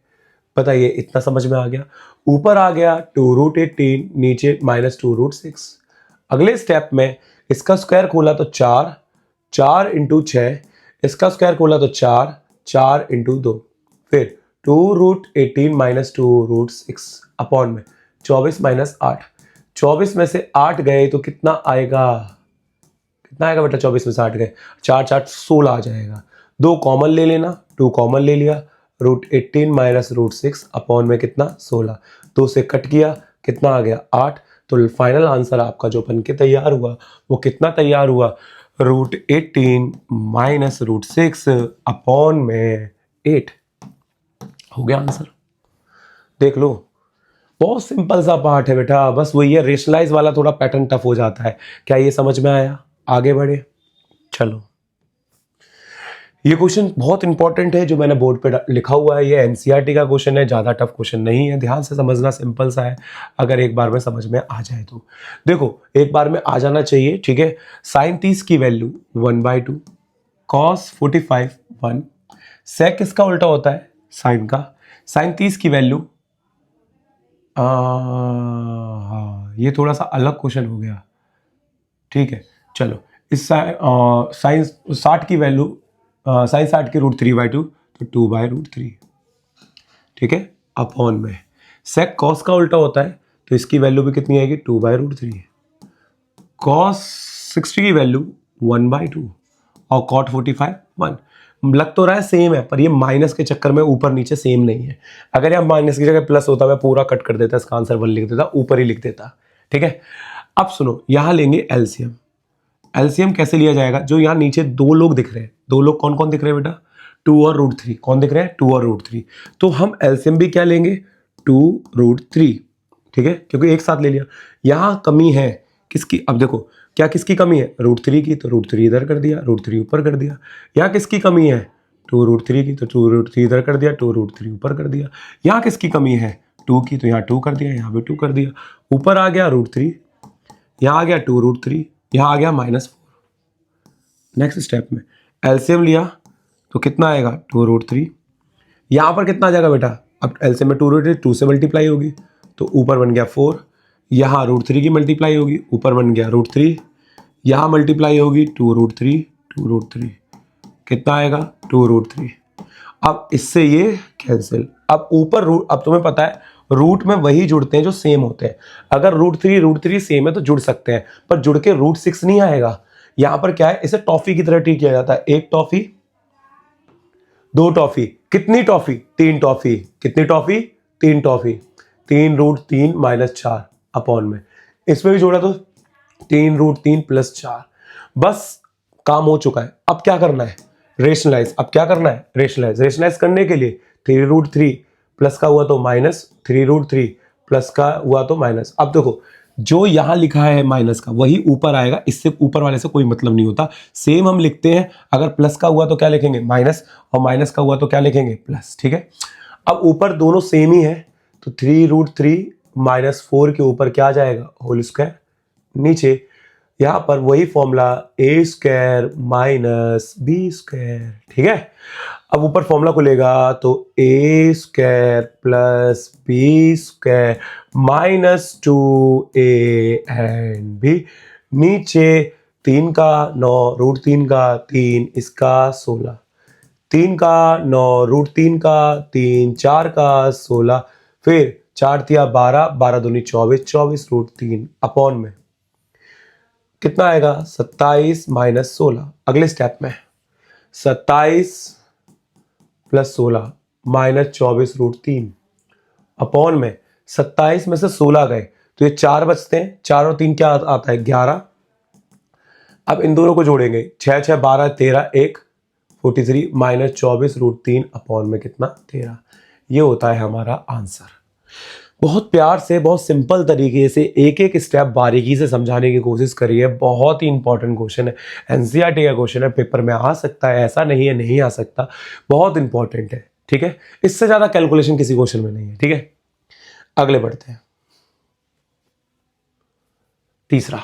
बताइए इतना समझ में आ गया। ऊपर आ गया 2√18, नीचे माइनस 2√6। अगले स्टेप में इसका स्क्वायर खोला तो 4, 4 इंटू 6, इसका स्क्वायर खोला तो 4, 4 इंटू 2, फिर 2√18 माइनस 2√6 अपॉन में 24 माइनस 8। 24 में से 8 गए तो कितना आएगा, कितना आएगा बेटा, 24 में से 8 गए, 4 4 16 आ जाएगा। 2 कॉमन ले लेना, 2 कॉमन ले लिया, √18 माइनस √6 अपॉन में कितना 16, 2 से कट किया, कितना आ गया 8। तो फाइनल आंसर आपका जो बन के तैयार हुआ वो कितना तैयार हुआ, √18 माइनस √6 अपॉन में 8 हो गया आंसर। देख लो, बहुत सिंपल सा पार्ट है बेटा, बस वही है, रेशनलाइज वाला थोड़ा पैटर्न टफ हो जाता है। क्या ये समझ में आया? आगे बढ़े, चलो। ये क्वेश्चन बहुत इंपॉर्टेंट है जो मैंने बोर्ड पे लिखा हुआ है, ये एनसीईआरटी का क्वेश्चन है, ज़्यादा टफ क्वेश्चन नहीं है, ध्यान से समझना, सिंपल सा है, अगर एक बार में समझ में आ जाए तो। देखो एक बार में आ जाना चाहिए, ठीक है। साइन 30 की वैल्यू 1/2, कॉस 45 1, सेक इसका उल्टा होता है साइन का। साइन 30 की वैल्यू, हाँ ये थोड़ा सा अलग क्वेश्चन हो गया, ठीक है। चलो इस साइन 60 की वैल्यू, साइन 60 की √3/2 तो 2/√3, ठीक है, अपॉन में सेक कॉस का उल्टा होता है तो इसकी वैल्यू भी कितनी आएगी 2/√3। कॉस 60 की वैल्यू 1/2 और कॉट 45 1। लग तो रहा है सेम है, पर ये माइनस के चक्कर में ऊपर नीचे सेम नहीं है। अगर यहाँ माइनस की जगह प्लस होता मैं पूरा कट कर देता, इसका आंसर 1 लिख देता, ऊपर ही लिख देता, ठीक है। अब सुनो, यहां लेंगे एलसीएम। एलसीएम कैसे लिया जाएगा, जो यहाँ नीचे दो लोग दिख रहे हैं, दो लोग कौन कौन दिख रहे हैं बेटा, 2 और √3, कौन दिख रहे हैं 2 और √3। तो हम एलसीएम भी क्या लेंगे 2√3, ठीक है, क्योंकि एक साथ ले लिया। यहाँ कमी है किसकी, अब देखो क्या किसकी कमी है √3 की, तो √3 इधर कर दिया, √3 ऊपर कर दिया। यहाँ किसकी कमी है 2√3 की, तो 2√3 इधर कर दिया, 2√3 ऊपर कर दिया। यहाँ किसकी कमी है 2 की, तो यहाँ 2 कर दिया, यहाँ भी 2 कर दिया। ऊपर आ गया √3, यहाँ आ गया 2√3, यहाँ आ गया -4। नेक्स्ट स्टेप में एलसीएम लिया तो कितना आएगा 2√3, यहाँ पर कितना आ जाएगा बेटा, अब एलसीएम में 2√3 2 से मल्टीप्लाई होगी तो ऊपर बन गया 4, यहाँ √3 की मल्टीप्लाई होगी ऊपर बन गया √3, यहाँ मल्टीप्लाई होगी 2√3 2√3, कितना आएगा 2√3। अब इससे ये कैंसिल, अब ऊपर रूट, अब तुम्हें पता है रूट में वही जुड़ते हैं जो सेम होते हैं। अगर √3 सेम है तो जुड़ सकते हैं, पर जुड़ के √6 नहीं आएगा। यहां पर क्या है, इसे टॉफी की तरह ट्रीट किया जाता है, एक टॉफी, दो टॉफी, कितनी टॉफी 3 टॉफी, कितनी टॉफी 3 टॉफी, 3√3 -4 अपॉन में, इसमें भी जोड़ा तो 3√3 + 4। बस काम हो चुका है। अब क्या करना है रेशनलाइज, अब क्या करना है रेशनलाइज। रेशनलाइज करने के लिए 3√3 प्लस का हुआ तो माइनस, 3√3 प्लस का हुआ तो माइनस। अब देखो जो यहां लिखा है माइनस का वही ऊपर आएगा, इससे ऊपर वाले से कोई मतलब नहीं होता, सेम हम लिखते हैं। अगर प्लस का हुआ तो क्या लिखेंगे माइनस, और माइनस का हुआ तो क्या लिखेंगे प्लस, ठीक है। अब ऊपर दोनों सेम ही है तो 3√3 -4 के ऊपर क्या आ जाएगा होल स्क्वायर, नीचे यहां पर वही फॉर्मूला a² - b², ठीक है। अब ऊपर फॉर्मूला खुलेगा तो a² + b² -2a and b, नीचे 3 का 9 √3 का 3, इसका 16, 3 का 9 √3 का 3, 4 का 16, फिर 4 तिया 12, 12 दूनी 24, 24 √3 अपॉन में कितना आएगा 27 - 16। अगले स्टेप में 27 + 16 -24 √3 अपॉन में 27 में से 16 गए तो ये 4 बचते हैं, 4 और 3 क्या आता है 11, अब इन दोनों को जोड़ेंगे, 6 6 12 13 1 43 माइनस 24√3 अपॉन में कितना 13। ये होता है हमारा आंसर। बहुत प्यार से, बहुत सिंपल तरीके से एक एक स्टेप बारीकी से समझाने की कोशिश करी है। बहुत ही इंपॉर्टेंट क्वेश्चन है, एनसीईआरटी का क्वेश्चन है, पेपर में आ सकता है, ऐसा नहीं है नहीं आ सकता, बहुत इंपॉर्टेंट है। ठीक है, इससे ज्यादा कैलकुलेशन किसी क्वेश्चन में नहीं है। ठीक है, अगले बढ़ते हैं। तीसरा,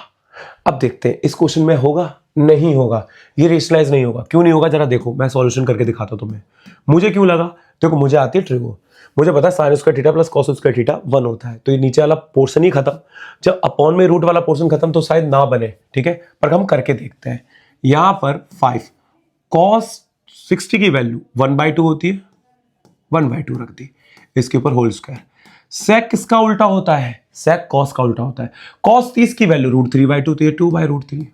अब देखते हैं इस क्वेश्चन में होगा नहीं होगा, ये रेशनलाइज नहीं होगा। क्यों नहीं होगा जरा देखो, मैं सॉल्यूशन करके दिखाता हूं तुम्हें। मुझे क्यों लगा, देखो मुझे आती है ट्रिगो, मुझे पता है sine square theta plus cos square theta 1 होता है, तो ये नीचे वाला पोर्शन ही खत्म। जब अपॉन में रूट वाला पोर्शन खत्म तो शायद ना बने। ठीक है, पर हम करके देखते हैं। यहां पर 5 कॉस 60 की वैल्यू 1/2 होती है, 1/2 रख दी, इसके ऊपर होल स्क्वायर। सेक किसका उल्टा होता है, सेक कॉस का उल्टा होता है। कॉस 30 की वैल्यू √3/2 होती है, 2/√3।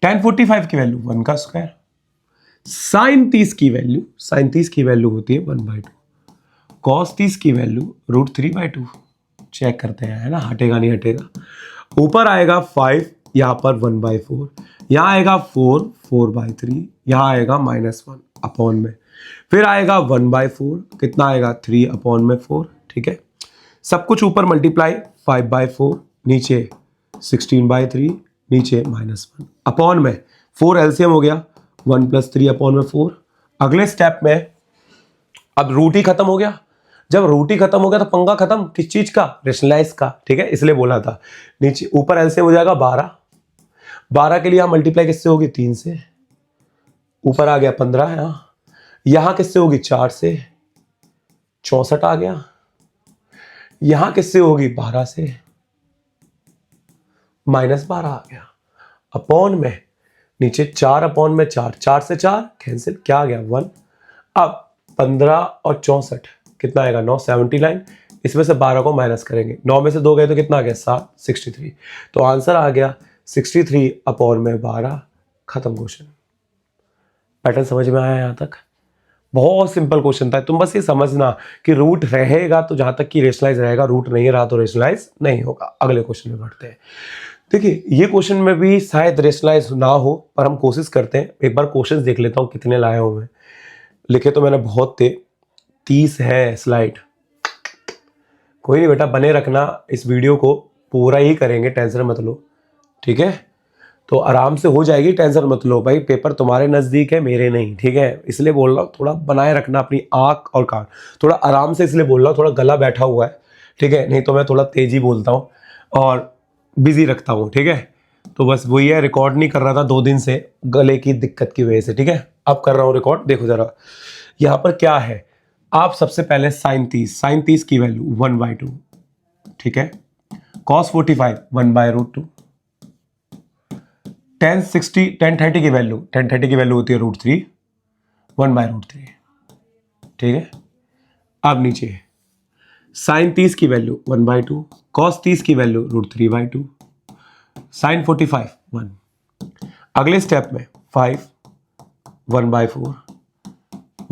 tan 45 की वैल्यू 1 का स्क्वायर। साइन 30 की वैल्यू होती है 1/2। कॉस 30 की वैल्यू √3/2। चेक करते हैं, है ना, हटेगा नहीं हटेगा। ऊपर आएगा 5, यहां पर 1/4, यहां आएगा 4, 4/3, यहां आएगा -1 अपॉन में, फिर आएगा 1/4, कितना आएगा 3 अपॉन में 4। ठीक है, सब कुछ ऊपर मल्टीप्लाई, 5/4, नीचे 16/3, नीचे -1 अपॉन में 4 एलसीएम हो गया, 1 + 3 अपॉन में 4। अगले स्टेप में अब रूट ही खत्म हो गया। जब रूट ही खत्म हो गया तो पंगा खत्म किस चीज का, रेशनलाइज का। ठीक है, इसलिए बोला था। नीचे ऊपर एलसीएम हो जाएगा 12, 12 के लिए यहां मल्टीप्लाई किससे होगी 3 से, ऊपर आ गया 15, यहां किससे होगी 4 से, 64 आ गया, यहां किससे होगी 12 से, -12 आ गया, अपॉन में नीचे 4 अपॉन में 4, 4 से 4 कैंसिल, क्या आ गया 1। अब 15 और 64 कितना आएगा 9, 79। इसमें से 12 को माइनस करेंगे, 9 में से 2 गए तो कितना आ गया 7, 63। तो आंसर आ गया 63 अपॉन में 12। खत्म क्वेश्चन। पैटर्न समझ में आया यहां तक? बहुत सिंपल क्वेश्चन था। तुम बस ये समझना कि रूट रहेगा तो जहां तक कि रेशनलाइज रहेगा, रूट नहीं रहा तो रेशनलाइज नहीं होगा। अगले क्वेश्चन में बढ़ते हैं। देखिए ये क्वेश्चन में भी शायद रेशनलाइज ना हो, पर हम कोशिश करते हैं। एक बार क्वेश्चन देख लेता हूं कितने लाए हुए हैं। लिखे तो मैंने बहुत थे, 30 है स्लाइड। कोई नहीं बेटा, बने रखना, इस वीडियो को पूरा ही करेंगे, टेंशन मत लो। ठीक है, तो आराम से हो जाएगी, टेंशन मत लो भाई। पेपर तुम्हारे नज़दीक है, मेरे नहीं। ठीक है, इसलिए बोल रहा हूँ थोड़ा बनाए रखना अपनी आँख और कान, थोड़ा आराम से इसलिए बोल रहा हूँ, थोड़ा गला बैठा हुआ है। ठीक है, नहीं तो मैं थोड़ा तेजी बोलता हूँ और बिजी रखता हूँ। ठीक है, तो बस वही है, रिकॉर्ड नहीं कर रहा था 2 दिन से गले की दिक्कत की वजह से। ठीक है, अब कर रहा हूँ रिकॉर्ड। देखो जरा यहाँ पर क्या है। आप सबसे पहले साइन 30 की वैल्यू 1/2। ठीक है, कॉस 45 1/√2। tan 30 की वैल्यू होती है √3, 1/√3। ठीक है, अब नीचे साइन 30 की वैल्यू 1/2, कॉस 30 की वैल्यू √3/2, साइन 45 1। अगले स्टेप में 5 1/4,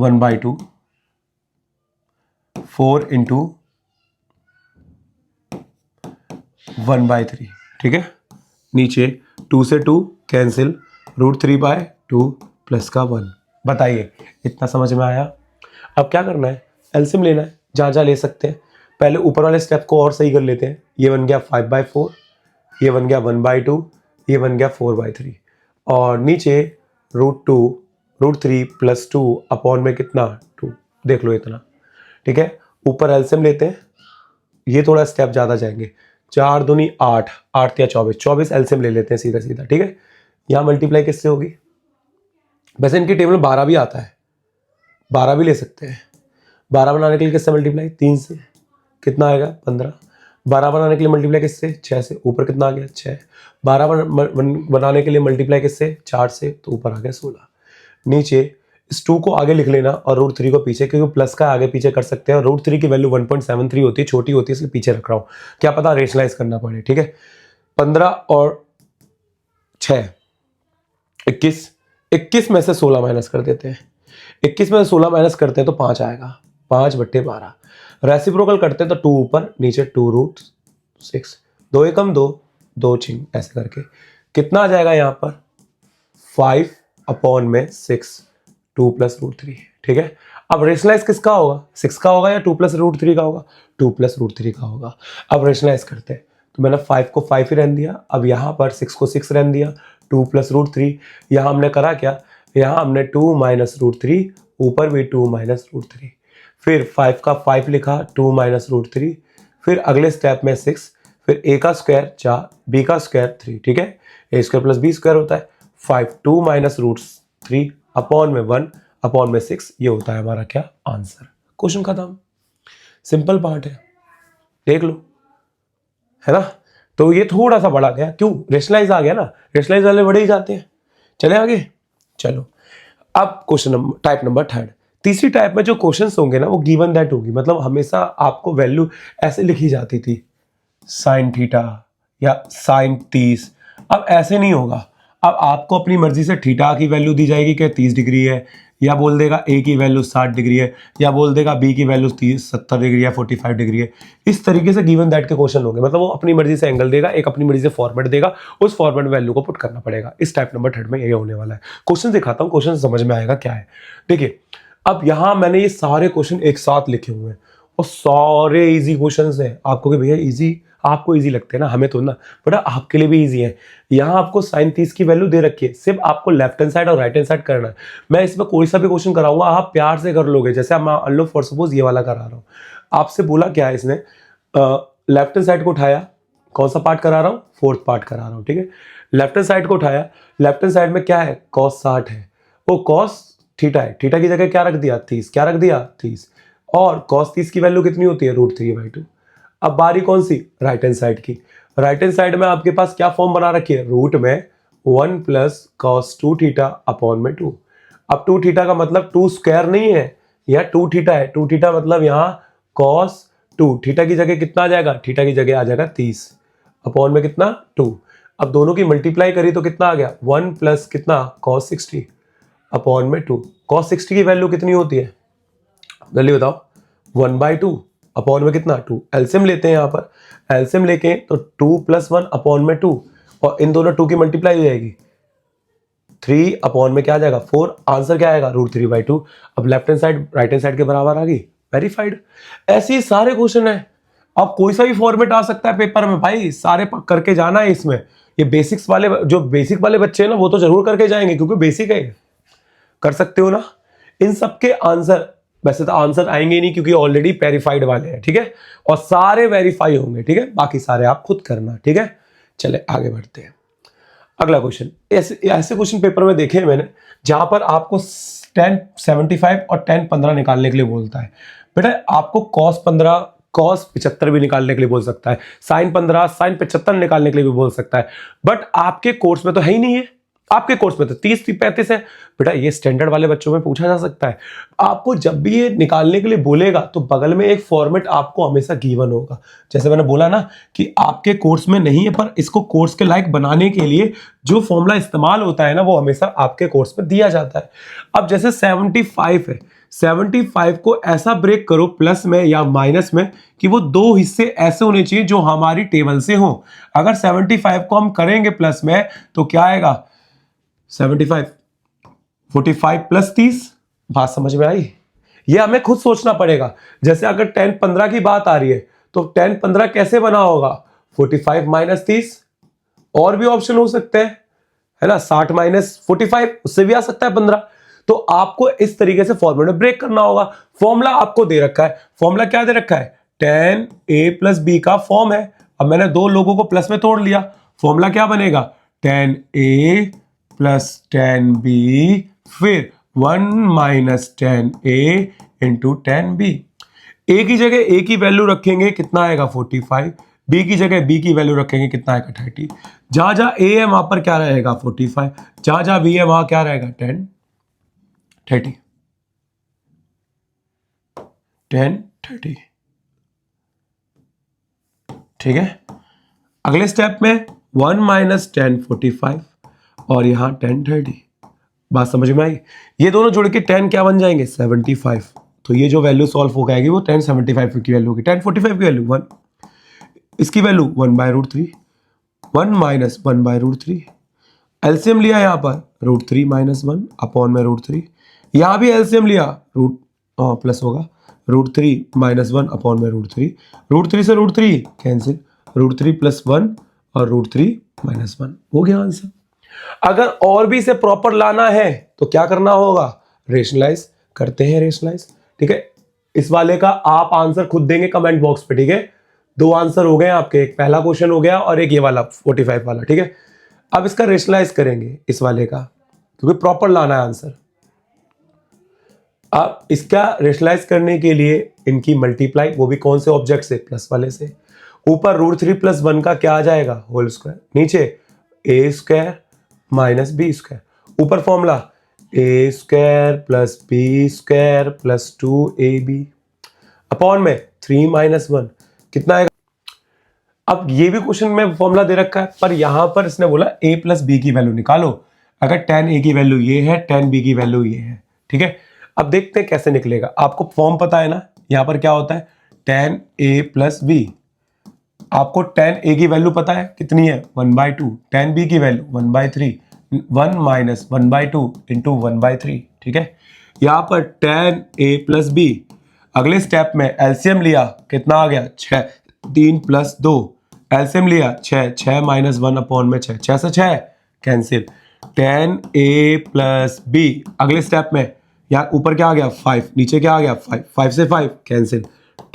1/2, 4 इंटू 1/3। ठीक है, नीचे 2 से 2 कैंसिल, √3/2 प्लस का 1। बताइए इतना समझ में आया? अब क्या करना है, एलसीएम लेना है, जहाँ जहाँ ले सकते हैं। पहले ऊपर वाले स्टेप को और सही कर लेते हैं। ये बन गया 5/4, ये बन गया 1/2, ये बन गया 4/3, और नीचे √3 + 2 अपॉन में कितना 2। देख लो इतना। ठीक है, ऊपर एलसीएम लेते हैं, ये थोड़ा स्टेप ज़्यादा जाएंगे। 4 दूनी 8, 8 या 24, 24 एलसीएम ले लेते हैं सीधा सीधा। ठीक है, यहाँ मल्टीप्लाई किससे होगी? वैसे इनकी टेबल में 12 भी आता है, 12 भी ले सकते हैं। 12 बनाने के लिए किससे मल्टीप्लाई? 3 से, कितना आएगा 15। 12 बनाने के लिए मल्टीप्लाई किससे? 6 से, ऊपर कितना आ गया 6। 12 बनाने के लिए मल्टीप्लाई किससे? 4 से, तो ऊपर आ गया 16। नीचे इस 2 को आगे लिख लेना और √3 को पीछे, क्योंकि प्लस का आगे पीछे कर सकते हैं। √3 की वैल्यू 1.73 होती है, छोटी होती है, इसलिए पीछे रख रहा हूँ, क्या पता रेशनलाइज करना पड़े। ठीक है, 15 और 6 21, 21 में से 16 माइनस कर देते हैं। 21 में से 16 माइनस करते हैं तो 5 आएगा, 5/12। रेसिप्रोकल करते हैं तो 2 ऊपर, नीचे 2√6, 2 एकम 2, 2 छिंग, ऐसे करके कितना आ जाएगा यहाँ पर 5/6 2 + √3, ठीक है। अब रेशनलाइज किसका होगा, 6 का होगा या 2 + √3 का होगा, 2 + √3 का होगा। अब रेशनलाइज करते हैं, तो मैंने 5 को 5 ही रहने दिया, अब यहाँ पर 6 को 6 रहने दिया, 2 + √3, यहाँ हमने करा क्या, यहाँ हमने 2 - √3, ऊपर भी 2 - √3, फिर 5 का 5 लिखा, 2 - √3, फिर अगले स्टेप में 6, फिर a का स्क्वायर 4, b का स्क्वायर 3, ठीक है। a² + b² होता है 5, 2 - √3 अपॉन में 1 अपॉन में 6, ये होता है हमारा क्या आंसर। क्वेश्चन खत्म, सिंपल पार्ट है, देख लो, है ना। तो ये थोड़ा सा बड़ा गया, क्यों, रेशनलाइज आ गया ना, रेशनलाइज वाले बड़े ही जाते हैं। चले आगे, चलो अब क्वेश्चन नंबर टाइप नंबर 3। तीसरी टाइप में जो क्वेश्चंस होंगे ना वो गिवन दैट होगी, मतलब हमेशा आपको वैल्यू ऐसे लिखी जाती थी sin थीटा या sin 30, अब ऐसे नहीं होगा। अब आपको अपनी मर्जी से थीटा की वैल्यू दी जाएगी कि 30 डिग्री है, या बोल देगा a की वैल्यू 60 डिग्री है, या बोल देगा b की वैल्यू 70 डिग्री या 45 डिग्री है। इस तरीके से गिवन दैट के क्वेश्चन होंगे, मतलब वो अपनी मर्जी से एंगल देगा, एक अपनी मर्जी से फॉर्मेट देगा, उस फॉर्मेट वैल्यू को पुट करना पड़ेगा। इस टाइप नंबर 3 में ये होने वाला है। क्वेश्चन दिखाता हूँ, क्वेश्चन समझ में आएगा क्या है। देखिए अब यहाँ मैंने ये सारे क्वेश्चन एक साथ लिखे हुए हैं और सारे इजी क्वेश्चंस हैं। आपको कि भैया इजी, आपको इजी लगते हैं ना, हमें तो ना, बट आपके लिए भी इजी है। यहाँ आपको sin 30 की वैल्यू दे रखी है, सिर्फ आपको लेफ्ट हैंड साइड और राइट हैंड साइड करना है। मैं इसमें कोई सा भी क्वेश्चन कराऊंगा, आप प्यार से कर लोगे। जैसे मान लो फॉर सपोज ये वाला करा रहा हूँ, आपसे बोला क्या है इसने, लेफ्ट हैंड साइड को उठाया, कौन सा पार्ट करा रहा हूँ, 4th पार्ट करा रहा हूँ, ठीक है। लेफ्ट हैंड साइड को उठाया, लेफ्ट हैंड साइड में क्या है, cos 60 है, वो cos थीटा है, थीटा की जगह क्या रख दिया 30, क्या रख दिया 30, और cos 30 की वैल्यू कितनी होती है √3/2। अब बारी कौन सी, राइट हैंड साइड की। राइट हैंड साइड में आपके पास क्या फॉर्म बना रखी है, रूट में 1 + cos 2 थीटा अपॉन में 2। अब 2 थीटा का मतलब 2 स्क्वायर नहीं है, यह 2 थीटा है। 2 थीटा मतलब यहाँ cos 2, थीटा की जगह कितना आ जाएगा, थीटा की जगह आ जाएगा 30 अपॉन में कितना 2। अब दोनों की मल्टीप्लाई करी तो कितना आ गया 1 + कितना cos 60 अपॉन में 2। cos 60 की वैल्यू कितनी होती है, जल्दी बताओ, 1/2 अपॉन में कितना 2। एलसीएम लेते हैं यहाँ पर, एलसीएम लेके तो 2 + 1 अपॉन में 2, और इन दोनों 2 की मल्टीप्लाई हो जाएगी 3 अपॉन में क्या आ जाएगा 4, आंसर क्या आएगा √3/2। अब left hand side right hand side के बराबर आ गई, वेरीफाइड। ऐसे ही सारे क्वेश्चन है, अब कोई सा भी फॉर्मेट आ सकता है पेपर में भाई, सारे करके जाना है इसमें। ये बेसिक्स वाले, जो बेसिक वाले बच्चे हैं ना वो तो जरूर करके जाएंगे, क्योंकि बेसिक है, कर सकते हो ना। इन सबके आंसर, वैसे तो आंसर आएंगे ही नहीं क्योंकि ऑलरेडी वेरीफाइड वाले हैं, ठीक है, और सारे वेरीफाई होंगे, ठीक है, बाकी सारे आप खुद करना, ठीक है। चले आगे बढ़ते हैं, अगला क्वेश्चन। ऐसे क्वेश्चन पेपर में देखे हैं मैंने जहां पर आपको 10 75 और 10 15 निकालने के लिए बोलता है। बेटा आपको cos 15 cos 75 भी निकालने के लिए बोल सकता है, sin 15 sin 75 निकालने के लिए भी बोल सकता है, बट आपके कोर्स में तो है ही नहीं है। आपके कोर्स में तो 30 35 है। बेटा ये स्टैंडर्ड वाले बच्चों में पूछा जा सकता है। आपको जब भी ये निकालने के लिए बोलेगा तो बगल में एक फॉर्मेट आपको हमेशा गिवन होगा। जैसे मैंने बोला ना कि आपके कोर्स में नहीं है, पर इसको कोर्स के लायक बनाने के लिए जो फॉर्मूला इस्तेमाल होता है ना वो हमेशा आपके कोर्स में दिया जाता है। अब जैसे 75 है, 75 को ऐसा ब्रेक करो प्लस में या माइनस में कि वो दो हिस्से ऐसे होने चाहिए जो हमारी टेबल से हो। अगर 75 को हम करेंगे प्लस में तो क्या आएगा 75 45 + 30। बात समझ में आई? ये हमें खुद सोचना पड़ेगा। जैसे अगर 10 15 की बात आ रही है तो 10 15 कैसे बना होगा 45 - 30, और भी ऑप्शन हो सकते हैं, है ना, 60 - 45 उससे भी आ सकता है 15। तो आपको इस तरीके से फॉर्मूला ब्रेक करना होगा। फॉर्मूला आपको दे रखा है, फॉर्मूला क्या दे रखा है 10a + b का फॉर्म है। अब मैंने दो लोगों को प्लस में तोड़ लिया, फॉर्मूला क्या बनेगा 10a + 10b, फिर 1 - 10a × 10b। a की जगह a की वैल्यू रखेंगे कितना आएगा 45, b की जगह b की वैल्यू रखेंगे कितना आएगा 30। जहां जहां a है वहां पर क्या रहेगा 45, जहां जहां b है वहां क्या रहेगा 10 30 10 30, ठीक है। अगले स्टेप में 1 - 10 45 और यहां 10 30। बात समझ में आई? ये दोनों जुड़ के 10 क्या बन जाएंगे 75। तो ये जो वैल्यू सॉल्व हो जाएगी वो 10 75 की वैल्यू होगी, 10 45 की वैल्यू 1, इसकी वैल्यू 1/√3, 1 - 1/√3 एलसीएम लिया यहाँ पर √3 - 1 अपॉन में √3, यहाँ भी एलसीएम लिया प्लस होगा √3 - 1 अपॉन में √3, √3 से √3 कैंसिल, √3 + 1 और √3 - 1 हो गया आंसर। अगर और भी इसे प्रॉपर लाना है तो क्या करना होगा, रेशनलाइज करते हैं, रेशनलाइज। ठीक है, इस वाले का आप आंसर खुद देंगे कमेंट बॉक्स पे। ठीक है, 2 आंसर हो गए आपके, एक पहला क्वेश्चन हो गया और एक ये वाला 45 वाला। ठीक है, अब इसका रेशनलाइज करेंगे इस वाले का, क्योंकि प्रॉपर लाना है आंसर। अब इसका रेशनलाइज करने के लिए इनकी मल्टीप्लाई, वो भी कौन से ऑब्जेक्ट से, प्लस वाले से। ऊपर √3 + 1 का क्या आ जाएगा, होल स्क्वायर, नीचे a² - b², ऊपर formula a² + b² + 2ab upon में 3 - 1 कितना आएगा। अब ये भी क्वेश्चन में फॉर्मूला दे रखा है, पर यहां पर इसने बोला a + b की वैल्यू निकालो। अगर tan a की वैल्यू ये है, tan b की वैल्यू ये है। ठीक है, अब देखते हैं कैसे निकलेगा। आपको फॉर्म पता है ना, यहां पर क्या होता है, tan a + b। आपको tan a की वैल्यू पता है कितनी है, 1/2, tan b की वैल्यू 1/3, 1 - 1/2 × 1/3। ठीक है, यहां पर tan a + b, अगले स्टेप में एलसीएम लिया, कितना आ गया 6, 3 + 2, एलसीएम लिया 6, 6 - 1 अपॉन में 6, 6 से 6 कैंसिल, tan a + b, अगले स्टेप में यहाँ ऊपर क्या आ गया 5, नीचे क्या आ गया 5, 5 से 5 कैंसिल,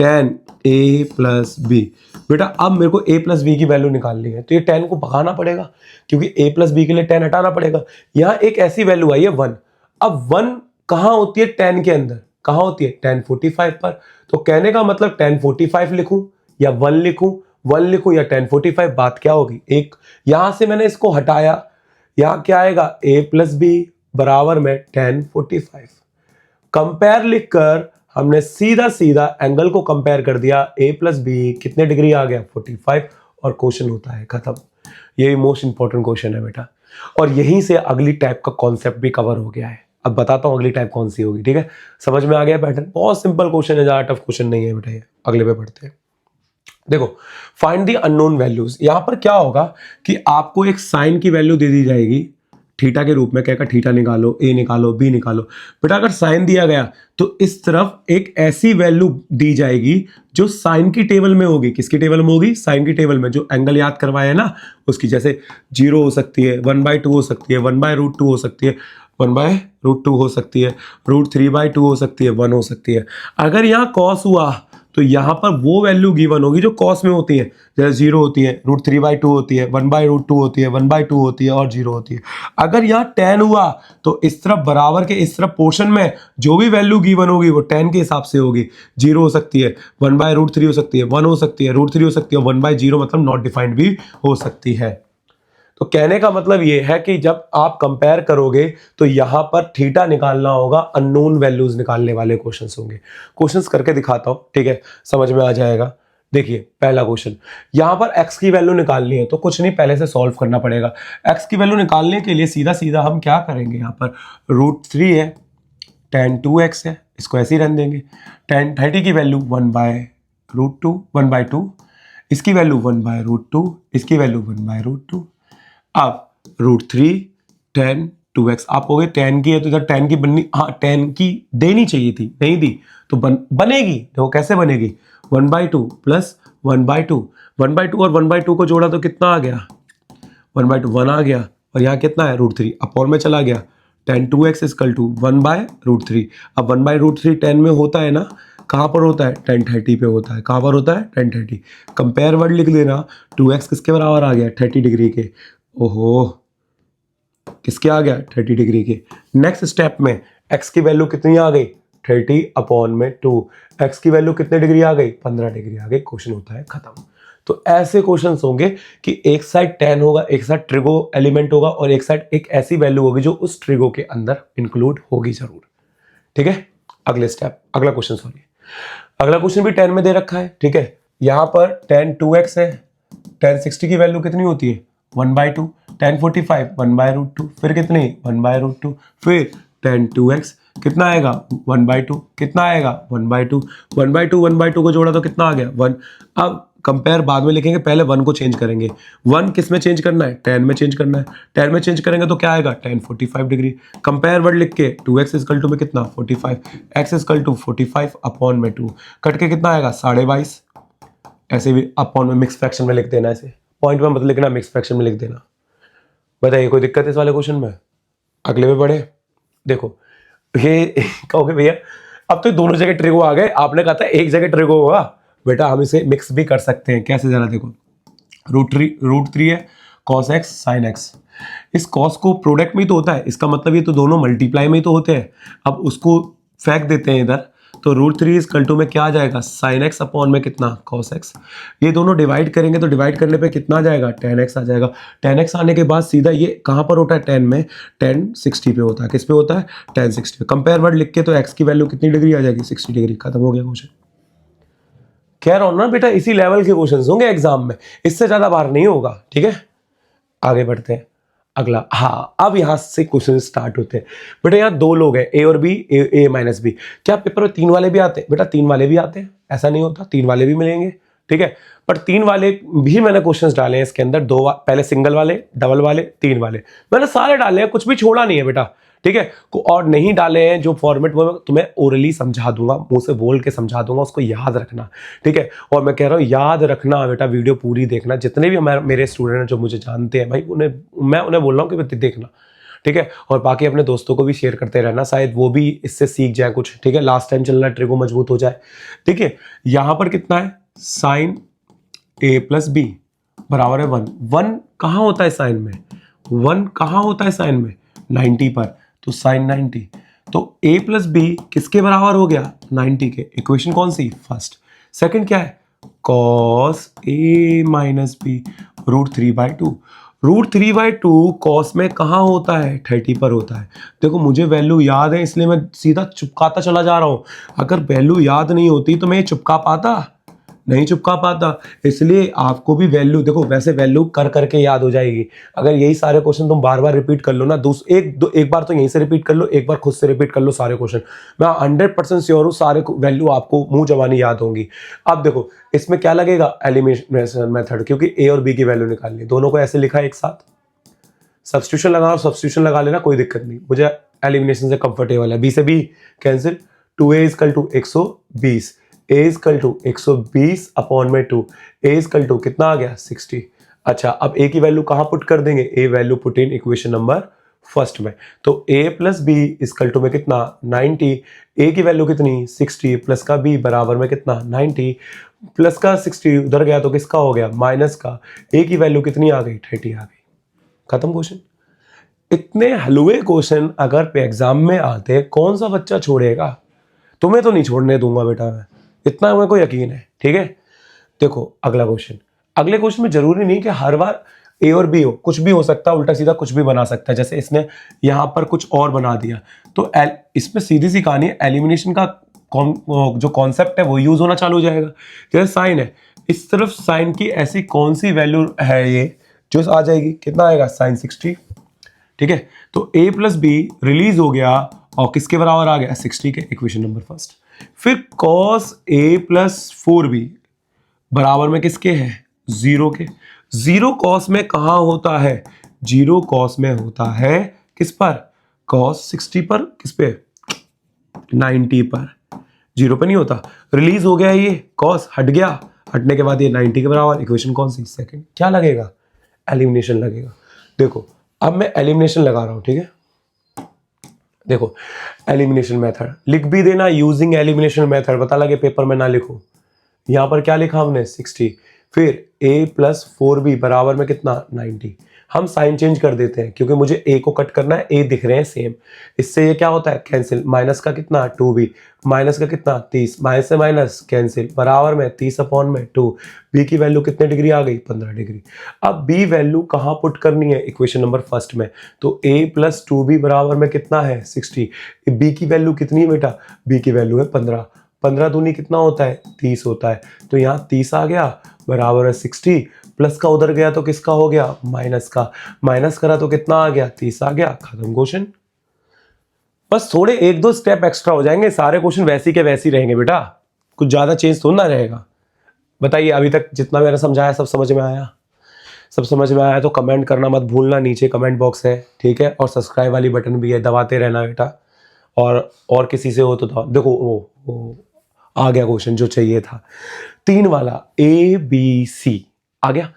tan a + b। बेटा अब मेरे को a + b की वैल्यू निकालनी है, तो ये tan को भगाना पड़ेगा, क्योंकि a + b के लिए tan हटाना पड़ेगा। यहाँ एक ऐसी वैल्यू आई है 1, अब 1 कहाँ होती है tan के अंदर, कहाँ होती है, tan 45 पर। तो कहने का मतलब tan 45 लिखूं या 1 लिखूं, 1 लिखूं या tan 45, बात क्या होगी, एक यहां से मैंने इसको हटाया, यहां क्या आएगा a + b बराबर में tan 45। कंपेयर लिखकर हमने सीधा सीधा एंगल को कंपेयर कर दिया, a + b कितने डिग्री आ गया 45, और क्वेश्चन होता है खत्म। यही मोस्ट इंपॉर्टेंट क्वेश्चन है बेटा, और यहीं से अगली टाइप का कॉन्सेप्ट भी कवर हो गया है। अब बताता हूं अगली टाइप कौन सी होगी। ठीक है, समझ में आ गया पैटर्न, बहुत सिंपल क्वेश्चन है, ज्यादा टफ क्वेश्चन नहीं है बेटा ये। अगले पे बढ़ते हैं। देखो, फाइंड द अननोन वैल्यूज। यहां पर क्या होगा कि आपको एक साइन की वैल्यू दे दी जाएगी थीटा के रूप में, कहेगा थीटा निकालो, ए निकालो, बी निकालो। बेटा अगर साइन दिया गया तो इस तरफ एक ऐसी वैल्यू दी जाएगी जो साइन की टेबल में होगी। किसकी टेबल में होगी, साइन की टेबल में, जो एंगल याद करवाया है ना उसकी। जैसे 0 हो सकती है, 1/2 हो सकती है, 1/√2 हो सकती है, 1/√2 हो सकती है, √3/2 हो सकती है, 1 हो सकती है। अगर यहाँ कॉस हुआ तो यहां पर वो वैल्यू गिवन होगी जो कॉस में होती है, जैसे 0 होती है, √3/2 होती है, 1/√2 होती है, 1/2 होती है और 0 होती है। अगर यहाँ tan हुआ तो इस तरफ बराबर के इस तरफ पोर्शन में जो भी वैल्यू गिवन होगी वो tan के हिसाब से होगी। 0 हो सकती है, 1/√3 हो सकती है, 1 हो सकती है, √3 हो सकती है, 1/0 मतलब नॉट डिफाइंड भी हो सकती है। तो कहने का मतलब ये है कि जब आप कंपेयर करोगे तो यहां पर थीटा निकालना होगा, अननोन वैल्यूज निकालने वाले क्वेश्चंस होंगे। क्वेश्चंस करके दिखाता हूं, ठीक है, समझ में आ जाएगा। देखिए पहला क्वेश्चन, यहां पर x की वैल्यू निकालनी है तो कुछ नहीं, पहले से सॉल्व करना पड़ेगा। x की वैल्यू निकालने के लिए सीधा सीधा हम क्या करेंगे, यहां पर √3 है, tan 2x है, इसको ऐसे ही रहने देंगे। tan 30 की वैल्यू 1/√2, 1/2, इसकी वैल्यू 1/√2, इसकी वैल्यू 1/√2। अब √3 tan 2x, आप हो गए tan की है तो इधर tan की बननी, हाँ tan की देनी चाहिए थी, नहीं दी तो बनेगी। देखो कैसे बनेगी, 1/2 + 1/2, 1/2 और 1/2 को जोड़ा तो कितना आ गया, 1/2 1 आ गया, और यहाँ कितना है √3, अपॉन में चला गया, tan 2x = 1/√3। अब 1/√3 tan में होता है ना, कहाँ पर होता है, tan 30 पे होता है। कहाँ पर होता है, tan 30। कंपेयर वर्ड लिख देना, 2x किसके बराबर आ गया, 30 डिग्री के। ओहो, किसके आ गया, 30 डिग्री के। नेक्स्ट स्टेप में x की वैल्यू कितनी आ गई, 30/2। x की वैल्यू कितने डिग्री आ गई, 15 डिग्री आ गई। क्वेश्चन होता है खत्म। तो ऐसे क्वेश्चंस होंगे कि एक साइड tan होगा, एक साइड ट्रिगो एलिमेंट होगा, और एक साइड एक ऐसी वैल्यू होगी जो उस ट्रिगो के अंदर इंक्लूड होगी जरूर। ठीक है, अगले स्टेप, अगला क्वेश्चन सॉरी, अगला क्वेश्चन भी tan में दे रखा है। ठीक है, यहां पर tan 2x है, tan 60 की वैल्यू कितनी होती है, 1/2, tan 45 1/√2, फिर कितनी 1/√2, फिर tan 2x कितना आएगा 1/2, कितना आएगा 1/2, 1/2 1/2 को जोड़ा तो कितना आ गया 1। अब कंपेयर बाद में लिखेंगे, पहले 1 को चेंज करेंगे। 1 किस में चेंज करना है, tan में चेंज करना है। tan में चेंज करेंगे तो क्या आएगा, tan 45 डिग्री। कंपेयर वर्ड लिख के 2x इक्वल टू में कितना 45, x इक्वल टू 45 अपॉन में 2 कट के कितना आएगा 22.5। ऐसे भी अपॉन में मिक्स फ्रैक्शन में लिख देना, ऐसे पॉइंट में मत लिखना, मिक्स फ्रैक्शन में लिख देना। बताइए कोई दिक्कत है इस वाले क्वेश्चन में? अगले में बढ़े। देखो ये कहोगे भैया अब तो दोनों जगह ट्रिगो आ गए, आपने कहा था एक जगह ट्रिगो होगा। बेटा हम इसे मिक्स भी कर सकते हैं। कैसे, जरा देखो, रूट थ्री है कॉस एक्स साइन एक्स। इस कॉस को प्रोडक्ट में ही तो होता है, इसका मतलब ये तो दोनों मल्टीप्लाई में ही तो होते हैं। अब उसको फेंक देते हैं इधर, तो रूट3 इक्वल टू में क्या आ जाएगा, साइन एक्स अपॉन में कितना कॉस एक्स। ये दोनों डिवाइड करेंगे तो डिवाइड करने पे कितना आ जाएगा, tan x आ जाएगा। tan x आने के बाद सीधा ये कहाँ पर होता है, tan में, tan 60 पे होता है। किस पे होता है, tan 60 पे। कंपेयर वर्ड लिख के तो x की वैल्यू कितनी डिग्री आ जाएगी, 60 डिग्री। खत्म हो गया क्वेश्चन। कह रहा हूं ना बेटा, इसी लेवल के क्वेश्चन होंगे एग्जाम में, इससे ज्यादा बार नहीं होगा। ठीक है, आगे बढ़ते हैं। अगला, हाँ अब यहां से क्वेश्चन स्टार्ट होते हैं। बेटा यहाँ 2 लोग हैं, ए और बी, ए माइनस बी। क्या पेपर में 3 वाले भी आते हैं? बेटा 3 वाले भी आते हैं, ऐसा नहीं होता, 3 वाले भी मिलेंगे। ठीक है, पर 3 वाले भी मैंने क्वेश्चंस डाले हैं इसके अंदर। पहले सिंगल वाले, डबल वाले, 3 वाले मैंने सारे डाले हैं, कुछ भी छोड़ा नहीं है बेटा। ठीक है, और नहीं डाले हैं जो फॉर्मेट वो तुम्हें ओरली समझा दूंगा, मुंह से बोल के समझा दूंगा, उसको याद रखना। ठीक है, और मैं कह रहा हूँ याद रखना बेटा, वीडियो पूरी देखना। जितने भी मेरे स्टूडेंट हैं जो मुझे जानते हैं भाई, मैं उन्हें बोल रहा हूँ कि देखना। ठीक है, और बाकी अपने दोस्तों को भी शेयर करते रहना, शायद वो भी इससे सीख जाए कुछ। ठीक है, लास्ट टाइम चल रहा है, ट्रिगो मजबूत हो जाए। ठीक है, यहां पर कितना है, साइन a प्लस बी बराबर है 1। 1 कहाँ होता है साइन में, 1 कहाँ होता है साइन में, 90 पर, तो साइन 90। तो a प्लस बी किसके बराबर हो गया, 90 के। इक्वेशन कौन सी, फर्स्ट। सेकंड क्या है, cos a minus b √3/2। √3/2 cos में कहाँ होता है, 30 पर होता है। देखो मुझे वैल्यू याद है इसलिए मैं सीधा चुपकाता चला जा रहा हूं। अगर वैल्यू याद नहीं होती तो मैं ये चुपका पाता, नहीं चुपका पाता। इसलिए आपको भी वैल्यू, देखो वैसे वैल्यू कर करके याद हो जाएगी। अगर यही सारे क्वेश्चन तुम बार बार रिपीट कर लो ना, एक बार तो यहीं से रिपीट कर लो, एक बार खुद से रिपीट कर लो सारे क्वेश्चन, मैं 100% श्योर हूँ सारे वैल्यू आपको मुंह जबानी याद होंगी। अब देखो इसमें क्या लगेगा, एलिमिनेशन मेथड, क्योंकि ए और बी की वैल्यू निकालनी। दोनों को ऐसे लिखा एक साथ, सब्स्टिट्यूशन लगाओ, सब्स्टिट्यूशन लगा लेना, कोई दिक्कत नहीं, मुझे एलिमिनेशन से कंफर्टेबल है। बी से b cancel, 2a equal to 120, a equal to 120 upon में 2, a इक्वल टू कितना आ गया 60। अच्छा अब a की वैल्यू कहाँ पुट कर देंगे, a value put in equation number first में। तो a plus b equal to में कितना 90, a की वैल्यू कितनी 60 प्लस का b बराबर में कितना 90, प्लस का 60 उधर गया तो किसका हो गया माइनस का, a की वैल्यू कितनी आ गई 30 आ गई। खत्म क्वेश्चन। इतने हलवे क्वेश्चन अगर एग्जाम में आते कौन सा बच्चा छोड़ेगा? तुम्हें तो नहीं छोड़ने दूंगा बेटा मैं, इतना मेरे को यकीन है। ठीक है, देखो अगला क्वेश्चन। अगले क्वेश्चन में जरूरी नहीं कि हर बार ए और बी हो, कुछ भी हो सकता है, उल्टा सीधा कुछ भी बना सकता है। जैसे इसने यहां पर कुछ और बना दिया, तो इसमें सीधी सी कहानी है, एलिमिनेशन का जो कॉन्सेप्ट है वो यूज होना चालू हो जाएगा। जैसे साइन है, इस तरफ साइन की ऐसी कौन सी वैल्यू है ये जो आ जाएगी, कितना आएगा साइन 60। ठीक है, तो a प्लस बी रिलीज हो गया और किसके बराबर आ गया 60 के, इक्वेशन नंबर फर्स्ट। फिर cos a प्लस 4b बराबर में किसके है 0 के। 0 cos में कहां होता है, 0 cos में होता है किस पर, cos 60 पर, किस पे 90 पर, 0 पे नहीं होता। रिलीज हो गया ये cos, हट गया, हटने के बाद ये 90 के बराबर, इक्वेशन कौन सी सेकंड। क्या लगेगा, एलिमिनेशन लगेगा। देखो अब मैं एलिमिनेशन लगा रहा हूं। ठीक है, देखो एलिमिनेशन मेथड लिख भी देना, यूजिंग एलिमिनेशन मेथड, पता लगे पेपर में ना लिखो। यहां पर क्या लिखा हमने 60, फिर a प्लस 4b बराबर में कितना 90। हम साइन चेंज कर देते हैं क्योंकि मुझे a को कट करना है, a दिख रहे हैं सेम, इससे ये क्या होता है कैंसिल, माइनस का कितना 2b, माइनस का कितना 30, माइनस से माइनस कैंसिल, बराबर में 30 अपॉन में 2, b की वैल्यू कितने डिग्री आ गई 15 डिग्री। अब b वैल्यू कहाँ पुट करनी है, इक्वेशन नंबर फर्स्ट में। तो a प्लस 2b बराबर में कितना है 60, b की वैल्यू कितनी है बेटा, b की वैल्यू है 15, 15 दूनी कितना होता है 30 होता है, तो यहाँ 30 आ गया बराबर है 60, प्लस का उधर गया तो किसका हो गया माइनस का, माइनस करा तो कितना आ गया 30 आ गया। खत्म क्वेश्चन। बस थोड़े 1-2 स्टेप एक्स्ट्रा हो जाएंगे, सारे क्वेश्चन वैसी के वैसी रहेंगे बेटा, कुछ ज्यादा चेंज तो ना रहेगा। बताइए अभी तक जितना मैंने समझाया सब समझ में आया? सब समझ में आया तो कमेंट करना मत भूलना, नीचे कमेंट बॉक्स है, ठीक है, और सब्सक्राइब वाली बटन भी है, दबाते रहना बेटा। और किसी से हो तो देखो वो आ गया क्वेश्चन जो चाहिए था, 3 वाला ABC आ गया।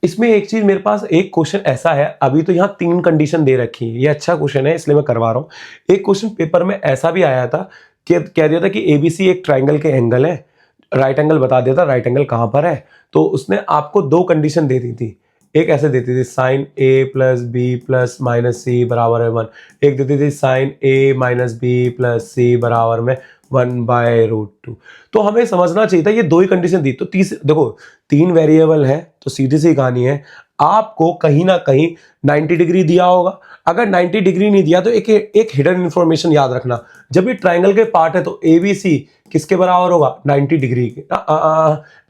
इसमें एक चीज मेरे पास एक क्वेश्चन ऐसा है, अभी तो यहाँ 3 कंडीशन दे रखी है, ये अच्छा क्वेश्चन है इसलिए मैं करवा रहा हूँ। एक क्वेश्चन पेपर में ऐसा भी आया था कि कह दिया था कि ABC एक ट्राइंगल के एंगल है, राइट एंगल बता दिया था, राइट एंगल कहां पर है, तो उसने आपको 2 कंडीशन दे दी थी। एक ऐसे देती थी sine A plus B plus minus C बराबर है 1, एक देती थी sine A minus B plus C बराबर में 1/√2। तो हमें समझना चाहिए था ये 2 ही कंडीशन दी, तो देखो 3 वेरिएबल है तो सीधी सी कहानी है, आपको कहीं ना कहीं 90 डिग्री दिया होगा। अगर 90 डिग्री नहीं दिया तो एक हिडन इंफॉर्मेशन याद रखना, जब ये ट्राइंगल के पार्ट है तो ABC किसके बराबर होगा? 90 डिग्री के।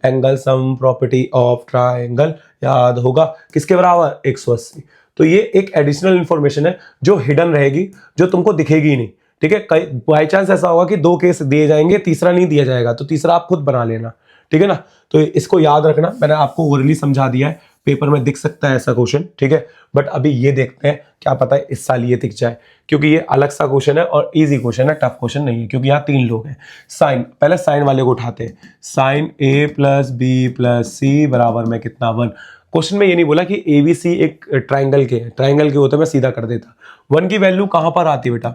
Angle sum property of triangle याद होगा किसके बराबर? 180। तो ये एक एडिशनल इंफॉर्मेशन है जो हिडन रहेगी, जो तुमको दिखेगी नहीं, ठीक है। कई बाई चांस ऐसा होगा कि 2 केस दिए जाएंगे, तीसरा नहीं दिया जाएगा, तो तीसरा आप खुद बना लेना, ठीक है ना। तो इसको याद रखना, मैंने आपको ओरली समझा दिया है, पेपर में दिख सकता है ऐसा क्वेश्चन, ठीक है। बट अभी ये देखते हैं, क्या पता है इस साल ये दिख जाए, क्योंकि ये अलग सा क्वेश्चन है और इजी क्वेश्चन है, टफ क्वेश्चन नहीं है, क्योंकि यहाँ 3 लोग हैं। साइन, पहले साइन वाले को उठाते हैं। Sine A plus B plus C बराबर में कितना? 1। क्वेश्चन में ये नहीं बोला कि ABC एक ट्राइंगल के है, ट्राइंगल के होते मैं सीधा कर देता। 1 की वैल्यू कहां पर आती है बेटा?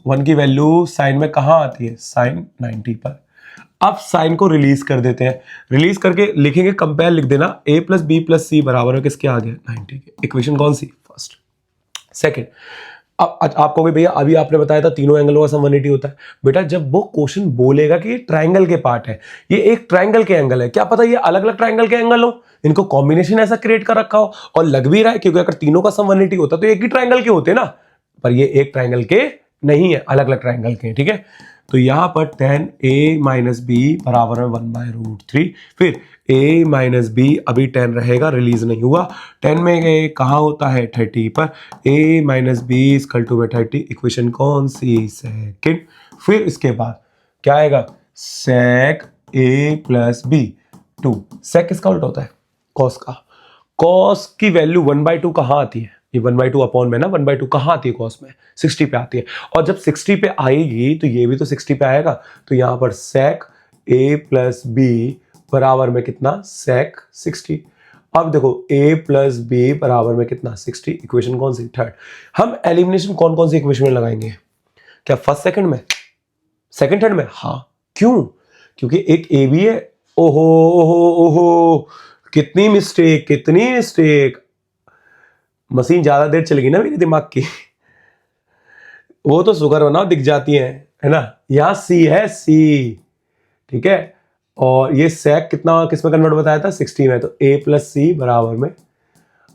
1 की वैल्यू साइन में कहां आती है? साइन 90 पर। अब साइन को रिलीज कर देते हैं, रिलीज करके लिखेंगे, कंपेयर लिख देना, A plus B plus C बराबर है किसके? आ गया 90 के। इक्वेशन कौन सी? फर्स्ट। सेकंड, अब आप कहोगे भैया अभी आपने बताया था तीनों एंगलों का सम 180 होता है। बेटा जब वो क्वेश्चन बोलेगा कि ये ट्राइंगल के पार्ट है, ये एक ट्राइंगल के एंगल है, क्या पता ये अलग अलग ट्राइंगल के एंगल हो, इनको कॉम्बिनेशन ऐसा क्रिएट कर रखा हो, और लग भी रहा है क्योंकि अगर तीनों का सम 180 होता तो एक ही ट्राइंगल के होते ना, पर ये एक ट्राइंगल के नहीं है, अलग अलग ट्राइंगल के, ठीक है। तो यहां पर tan A माइनस बी बराबर है 1/√3। फिर A माइनस बी, अभी 10 रहेगा, रिलीज नहीं हुआ, 10 में कहा होता है 30 पर, A minus b equal to 30। Equation कौन सी? सेकंड। फिर इसके बाद क्या आएगा? sec A plus b 2। sec किसका उल्टा होता है? cos का। cos की वैल्यू 1/2 कहाँ आती है? ये 1/2 अपॉन में ना, 1/2 कहाँ आती है? cos में 60 पे आती है, और जब 60 पे आएगी तो ये भी तो 60 पे आएगा, तो यहां पर sec A प्लस बी बराबर में कितना? sec 60। अब देखो A प्लस बी बराबर में कितना? 60। इक्वेशन कौन सी? थर्ड। हम एलिमिनेशन कौन कौन सी इक्वेशन में लगाएंगे? क्या फर्स्ट सेकंड में? सेकंड थर्ड में? हाँ। क्यों? क्योंकि एक A भी है। ओहो ओहो ओहो, कितनी मिस्टेक, कितनी मिस्टेक। मशीन ज्यादा देर चलेगी ना मेरे दिमाग की, वो तो शुगर बनाओ दिख जाती है ना। यहां C है, C, ठीक है। और ये sec कितना किसमें कन्वर्ट बताया था? 60 में। तो A प्लस सी बराबर में।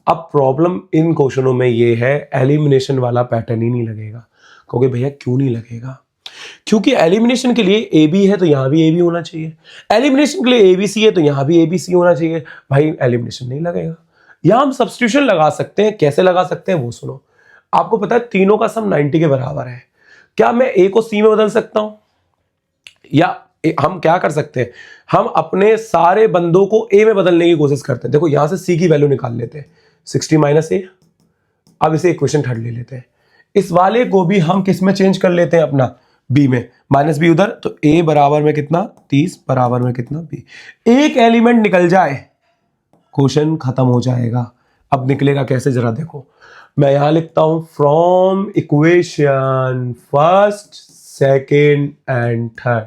अब प्रॉब्लम इन क्वेश्चनों में ये है, एलिमिनेशन वाला पैटर्न ही नहीं लगेगा। क्योंकि भैया क्यों नहीं लगेगा? क्योंकि एलिमिनेशन के लिए A B है तो यहां भी A B होना चाहिए, एलिमिनेशन के लिए ABC है तो यहां भी ABC होना चाहिए। भाई एलिमिनेशन नहीं लगेगा। यहां हम सब्स्टिट्यूशन लगा सकते हैं, कैसे लगा सकते हैं वो सुनो। आपको पता है तीनों का सम 90 के बराबर है, क्या मैं A को C में बदल सकता हूं? या हम क्या कर सकते हैं, हम अपने सारे बंदों को A में बदलने की कोशिश करते हैं। देखो यहां से C की वैल्यू निकाल लेते हैं, 60 माइनस A। अब इसे इक्वेशन थर्ड ले लेते हैं, इस वाले को भी हम किस में चेंज कर लेते हैं? अपना B में, माइनस बी उधर, तो A बराबर में कितना? 30 बराबर में कितना? B। एक एलिमेंट निकल जाए क्वेश्चन खत्म हो जाएगा। अब निकलेगा कैसे जरा देखो, मैं यहां लिखता हूं from equation first second and third.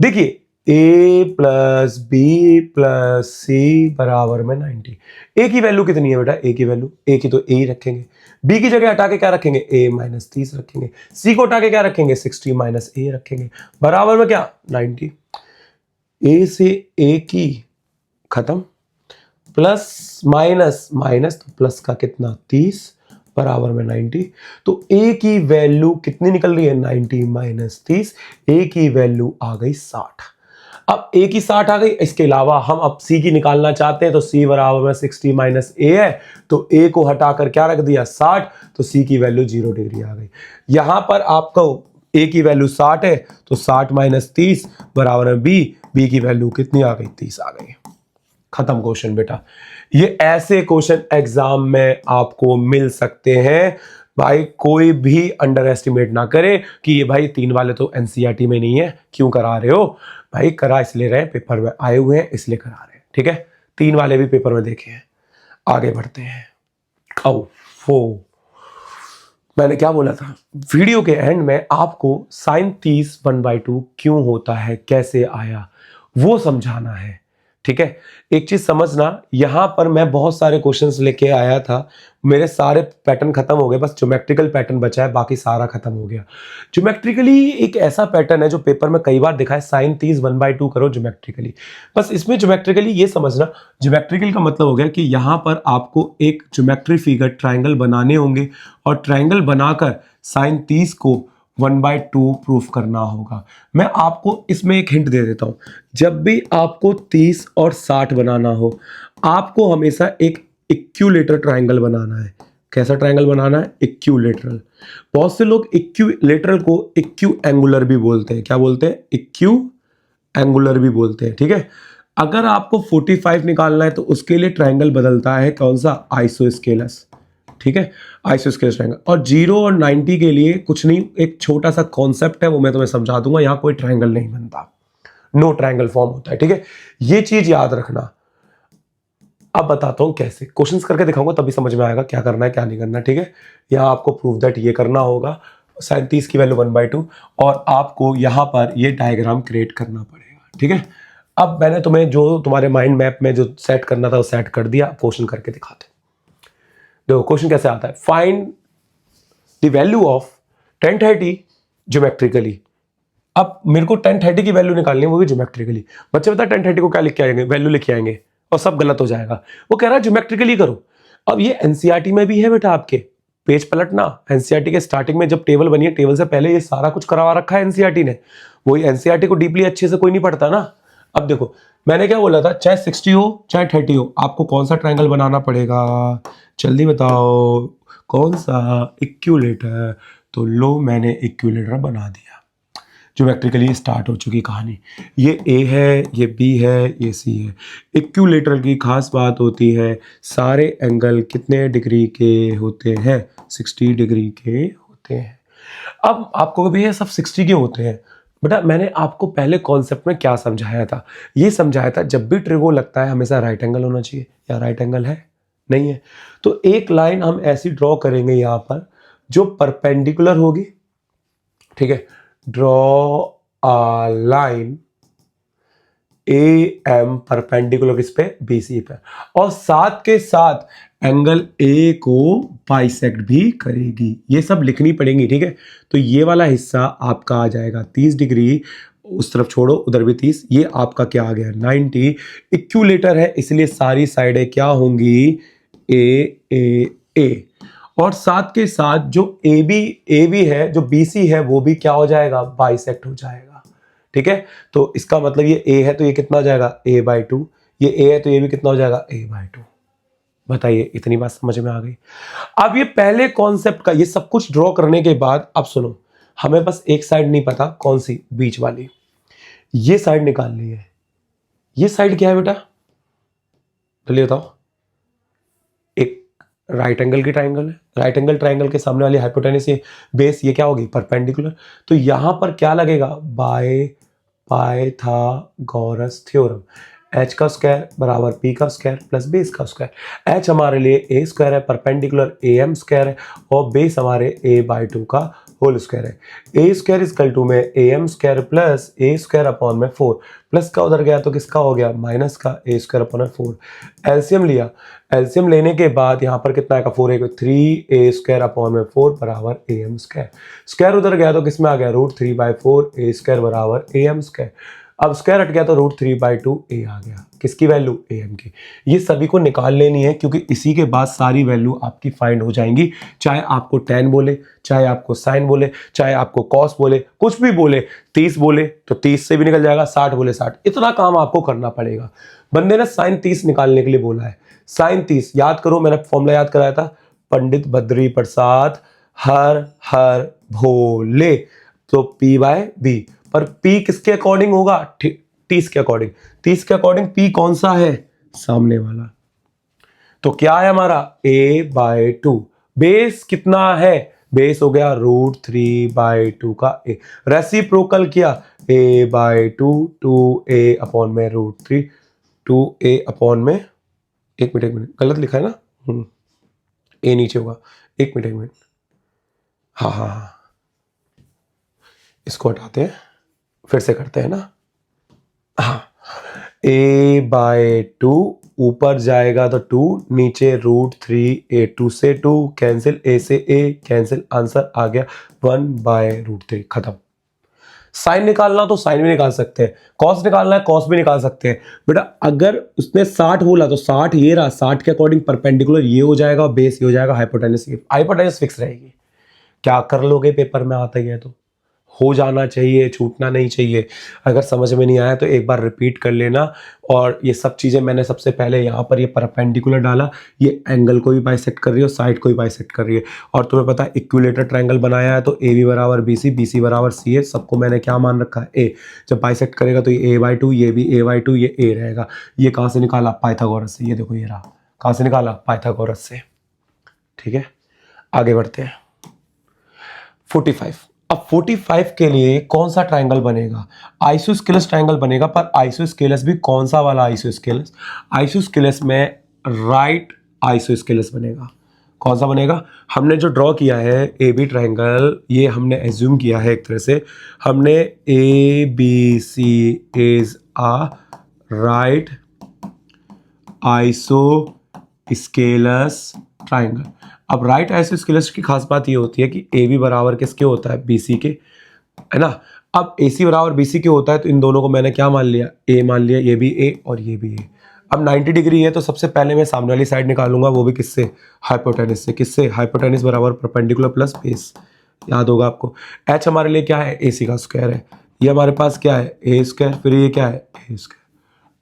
देखिए A plus B plus C बराबर में 90। A की वैल्यू कितनी है बेटा? A की वैल्यू, A की तो A ही रखेंगे, B की जगह हटा के क्या रखेंगे? A माइनस 30 रखेंगे, C को हटा के क्या रखेंगे? 60 माइनस A रखेंगे, बराबर में क्या? 90। A से A की खत्म, प्लस माइनस माइनस, तो प्लस का कितना? 30 बराबर में 90। तो A की वैल्यू कितनी निकल रही है? 90 माइनस 30, A की वैल्यू आ गई 60। अब A की 60 आ गई, इसके अलावा हम अब C की निकालना चाहते हैं, तो C बराबर में 60 माइनस A है, तो A को हटाकर क्या रख दिया? 60, तो C की वैल्यू 0 डिग्री आ गई। यहां पर आपको A की वैल्यू 60 है, तो 60 माइनस 30 बराबर में B, बी की वैल्यू कितनी आ गई, 30 आ गई। खत्म क्वेश्चन बेटा। ये ऐसे क्वेश्चन एग्जाम में आपको मिल सकते हैं भाई, कोई भी अंडर एस्टिमेट ना करे कि ये भाई 3 वाले तो एनसीईआरटी में नहीं है, क्यों करा रहे हो भाई, करा इसलिए रहे पेपर में आए हुए हैं इसलिए करा रहे हैं, ठीक है। 3 वाले भी पेपर में देखे हैं। आगे बढ़ते हैं। मैंने क्या बोला था, वीडियो के एंड में आपको sin 30 1/2 क्यों होता है, कैसे आया, वो समझाना है, ठीक है। एक चीज समझना, यहां पर मैं बहुत सारे क्वेश्चंस लेके आया था, मेरे सारे पैटर्न खत्म हो गए, बस ज्योमेट्रिकल पैटर्न बचा है, बाकी सारा खत्म हो गया। ज्योमेट्रिकली एक ऐसा पैटर्न है जो पेपर में कई बार दिखा है, sin 30 1/2 करो ज्योमेट्रिकली। बस इसमें ज्योमेट्रिकली ये समझना, ज्योमेट्रिकल का मतलब हो गया कि यहां पर आपको एक ज्योमेट्री फिगर ट्राइंगल बनाने होंगे और ट्राइंगल बनाकर sin 30 को 1/2 प्रूफ करना होगा। मैं आपको इसमें एक हिंट दे देता हूं, जब भी आपको 30 और 60 बनाना हो, आपको हमेशा एक इक्विलेटरल ट्राइंगल बनाना है। कैसा ट्राइंगल बनाना है, इक्विलेटरल। बहुत से लोग इक्विलेटरल को इक्यू एंगुलर भी बोलते हैं। क्या बोलते हैं, इक्यू एंगुलर भी बोलते हैं, ठीक है। अगर आपको 45 निकालना है तो उसके लिए ट्राइंगल बदलता है, कौन सा, आइसोस्केलस, ठीक है, आइसोस्केलस ट्राइंगल। और 0 और 90 के लिए कुछ नहीं, एक छोटा सा कॉन्सेप्ट है, वो मैं तुम्हें समझा दूंगा। यहां कोई ट्राइंगल नहीं बनता, नो ट्राइंगल फॉर्म होता है, ठीक है। ये चीज याद रखना। अब बताता हूं कैसे, क्वेश्चंस करके दिखाऊंगा तभी समझ में आएगा क्या करना है क्या नहीं करना, ठीक है। यहां आपको प्रूव दैट ये करना होगा, sin 30 की वैल्यू 1/2, और आपको यहां पर ये डायग्राम क्रिएट करना पड़ेगा, ठीक है। अब मैंने तुम्हें जो तुम्हारे माइंड मैप में जो सेट करना था वो सेट कर दिया, क्वेश्चन करके दिखाते। देखो क्वेश्चन कैसे आता है, find the value of 1030 geometrically. अब मेरे को 1030 की वैल्यू निकालनी है, वो भी ज्योमेट्रिकली। बच्चे बता 1030 को क्या लिख के आएंगे, वैल्यू लिख के आएंगे और सब गलत हो जाएगा। वो कह रहा है ज्योमेट्रिकली करो। अब ये एनसीईआरटी में भी है बेटा, आपके पेज पलटना, एनसीईआरटी के स्टार्टिंग में जब टेबल बनी है, टेबल से पहले ये सारा कुछ करवा रखा है एनसीईआरटी ने। वही एनसीईआरटी को डीपली अच्छे से कोई नहीं पढ़ता ना। अब देखो मैंने क्या बोला था, चाहे 60 हो चाहे 30 हो, आपको कौन सा ट्राइंगल बनाना पड़ेगा, जल्दी बताओ, कौन सा, इक्विलेटर। तो लो मैंने इक्विलेटर बना दिया, ज्योमेट्रिकली स्टार्ट हो चुकी कहानी। ये ए है, ये बी है, ये सी है। इक्विलेटरल की खास बात होती है, सारे एंगल कितने डिग्री के होते हैं, 60 डिग्री के होते हैं। अब आपको भी ये सब 60 के होते हैं बेटा, मैंने आपको पहले कॉन्सेप्ट में क्या समझाया था, ये समझाया था जब भी ट्रिगो लगता है हमेशा राइट एंगल होना चाहिए। या राइट एंगल है, नहीं है, तो एक लाइन हम ऐसी ड्रॉ करेंगे यहां पर जो परपेंडिकुलर होगी, ठीक है। Draw a line A M perpendicular किस पे, बीसी पे, और साथ के साथ एंगल ए को बाइसेक्ट भी करेगी। ये सब लिखनी पड़ेगी, ठीक है। तो ये वाला हिस्सा आपका आ जाएगा 30 डिग्री, उस तरफ छोड़ो, उधर भी 30, ये आपका क्या आ गया 90। इक्विलेटर है इसलिए सारी साइडें क्या होंगी, ए ए ए, और साथ के साथ जो ए बी है, जो बीसी है, वो भी क्या हो जाएगा, बाइसेक्ट हो जाएगा, ठीक है। तो इसका मतलब ये ए है तो ये कितना हो जाएगा, a/2, ये ए है तो ये भी कितना हो जाएगा, a/2। बताइए, इतनी बात समझ में आ गई। अब ये पहले कॉन्सेप्ट का ये सब कुछ ड्रॉ करने के बाद, अब सुनो, हमें बस एक साइड नहीं पता, कौन सी, बीच वाली, ये साइड निकालनी है। ये साइड क्या है बेटा, जल्दी बताओ। एक राइट एंगल की ट्राइंगल है, राइट एंगल ट्राइंगल के सामने वाली हाइपोटेनस, ये बेस, ये क्या होगी, परपेंडिकुलर। तो यहां पर क्या लगेगा, बाय पाइथागोरस थ्योरम, h का स्क्वायर बराबर p का स्क्वायर प्लस बेस का स्क्वायर। h हमारे लिए a स्क्वायर है, परपेंडिकुलर am स्क्वायर है, और बेस हमारे a/2 का होल स्क्वायर है। a स्क्वायर इजकल टू में am square plus a square upon में 4, प्लस का उधर गया तो किसका हो गया, माइनस का, a स्क्वायर अपॉन में 4। एलसीएम लिया, एलसीएम लेने के बाद यहाँ पर कितना आएगा, 4 है, 3a स्क्वायर अपॉन में 4 बराबर am स्क्वायर। स्क्वायर उधर गया तो किसमें आ गया, √3/4 a स्क्वायर बराबर am स्क्वायर। अब स्क्वायर हट गया तो √3/2 a आ गया, किसकी वैल्यू, am की। ये सभी को निकाल लेनी है क्योंकि इसी के बाद सारी वैल्यू आपकी फाइंड हो जाएंगी, चाहे आपको tan बोले, चाहे आपको sin बोले, चाहे आपको cos बोले, कुछ भी बोले। 30 बोले तो 30 से भी निकल जाएगा, 60 बोले 60, इतना काम आपको करना पड़ेगा। बंदे ने sin 30 निकालने के लिए बोला है। sin 30 याद करो, मैंने फॉर्मूला याद कराया था, पंडित बद्री प्रसाद हर भोले, तो p/b, पर p किसके अकॉर्डिंग होगा, 30 के अकॉर्डिंग। 30 के अकॉर्डिंग P कौन सा है? सामने वाला। तो क्या है हमारा a/2। बेस कितना है? बेस हो गया √3/2 का a। रेसिप्रोकल किया a/2 2a अपॉन में √3 2a अपॉन में, एक मिनट गलत लिखा है ना, a नीचे होगा, एक मिनट, हाँ, इसको हटाते हैं, फिर से करते हैं ना, हाँ, a/2 ऊपर जाएगा तो 2, नीचे √3a, 2 से 2 कैंसिल, a से a कैंसिल, आंसर आ गया 1/√3। खत्म। साइन निकालना तो साइन भी निकाल सकते हैं, कॉस निकालना है कॉस भी निकाल सकते हैं। बेटा अगर उसने 60 बोला तो 60 ये रहा, 60 के अकॉर्डिंग परपेंडिकुलर ये हो जाएगा, बेस ये हो जाएगा, हाइपोटेनस फिक्स रहेगी। क्या कर लोगे, पेपर में आता ही है तो हो जाना चाहिए, छूटना नहीं चाहिए। अगर समझ में नहीं आया तो एक बार रिपीट कर लेना। और ये सब चीज़ें मैंने सबसे पहले यहाँ पर ये परपेंडिकुलर डाला, ये एंगल को भी बाइसेक्ट कर रही है और साइड को भी बाइसेक्ट कर रही है। और तुम्हें पता है इक्विलेटर ट्रायंगल बनाया है तो ए बी बराबर बी सी, बी सी बराबर सी है, सबको मैंने क्या मान रखा है ए। जब बाइसेक्ट करेगा तो ये a/2, ये भी a/2, ये a रहेगा। ये कहाँ से निकाला? पाइथागोरस से। ये देखो ये रहा, कहाँ से निकाला? पाइथागोरस से। ठीक है, आगे बढ़ते हैं। 45। अब 45 के लिए कौन सा ट्रायंगल बनेगा? आइसोस्केलस ट्रायंगल बनेगा। पर आइसोस्केलस भी कौन सा वाला आइसोस्केलस? आइसोस्केलस में राइट आइसोस्केलस बनेगा। कौन सा बनेगा? हमने जो ड्रॉ किया है ए बी ट्रायंगल, ये हमने एज्यूम किया है एक तरह से, हमने A B C is a right isosceles triangle. अब राइट आइसोस्केलस की खास बात ये होती है कि ए बी बराबर किसके होता है? बी सी के, है ना। अब ए सी बराबर बी सी के होता है तो इन दोनों को मैंने क्या मान लिया? ए मान लिया, ये भी ए और ये भी ए। अब 90 डिग्री है तो सबसे पहले मैं सामने वाली साइड निकालूंगा, वो भी किससे? हाइपोटेनस से। किससे? हाइपोटेनस बराबर परपेंडिकुलर प्लस बेस। याद होगा आपको। एच हमारे लिए क्या है? ए सी का स्क्वायर है। ये हमारे पास क्या है? ए स्क्वायर। फिर ये क्या है? ए स्क्वायर।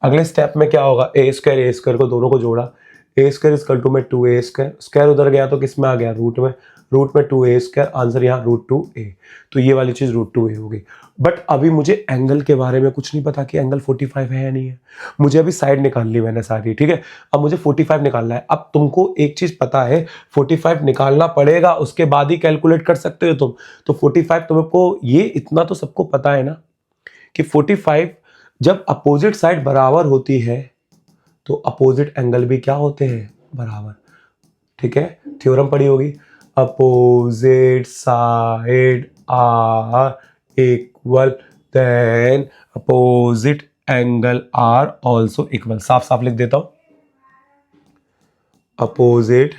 अगले स्टेप में क्या होगा? ए स्क्वायर को दोनों को जोड़ा, ए स्क्वायर इक्वल टू में 2a स्क्वायर, स्क्वायर उधर गया तो किस में आ गया? रूट में 2a स्क्वायर, आंसर यहाँ √2a। तो ये वाली चीज √2a होगी। बट अभी मुझे एंगल के बारे में कुछ नहीं पता कि एंगल 45 है या नहीं है। मुझे अभी साइड निकाल ली मैंने सारी, ठीक है। अब मुझे 45 निकालना है। अब तुमको एक चीज पता है, 45 निकालना पड़ेगा, उसके बाद ही कैलकुलेट कर सकते हो तुम। तो 45 तुमको, ये इतना तो सबको पता है ना कि 45 जब अपोजिट साइड बराबर होती है तो अपोजिट एंगल भी क्या होते हैं? बराबर। ठीक है, थ्योरम पढ़ी होगी, opposite side are equal then opposite angle are also equal. साफ साफ लिख देता हूं, opposite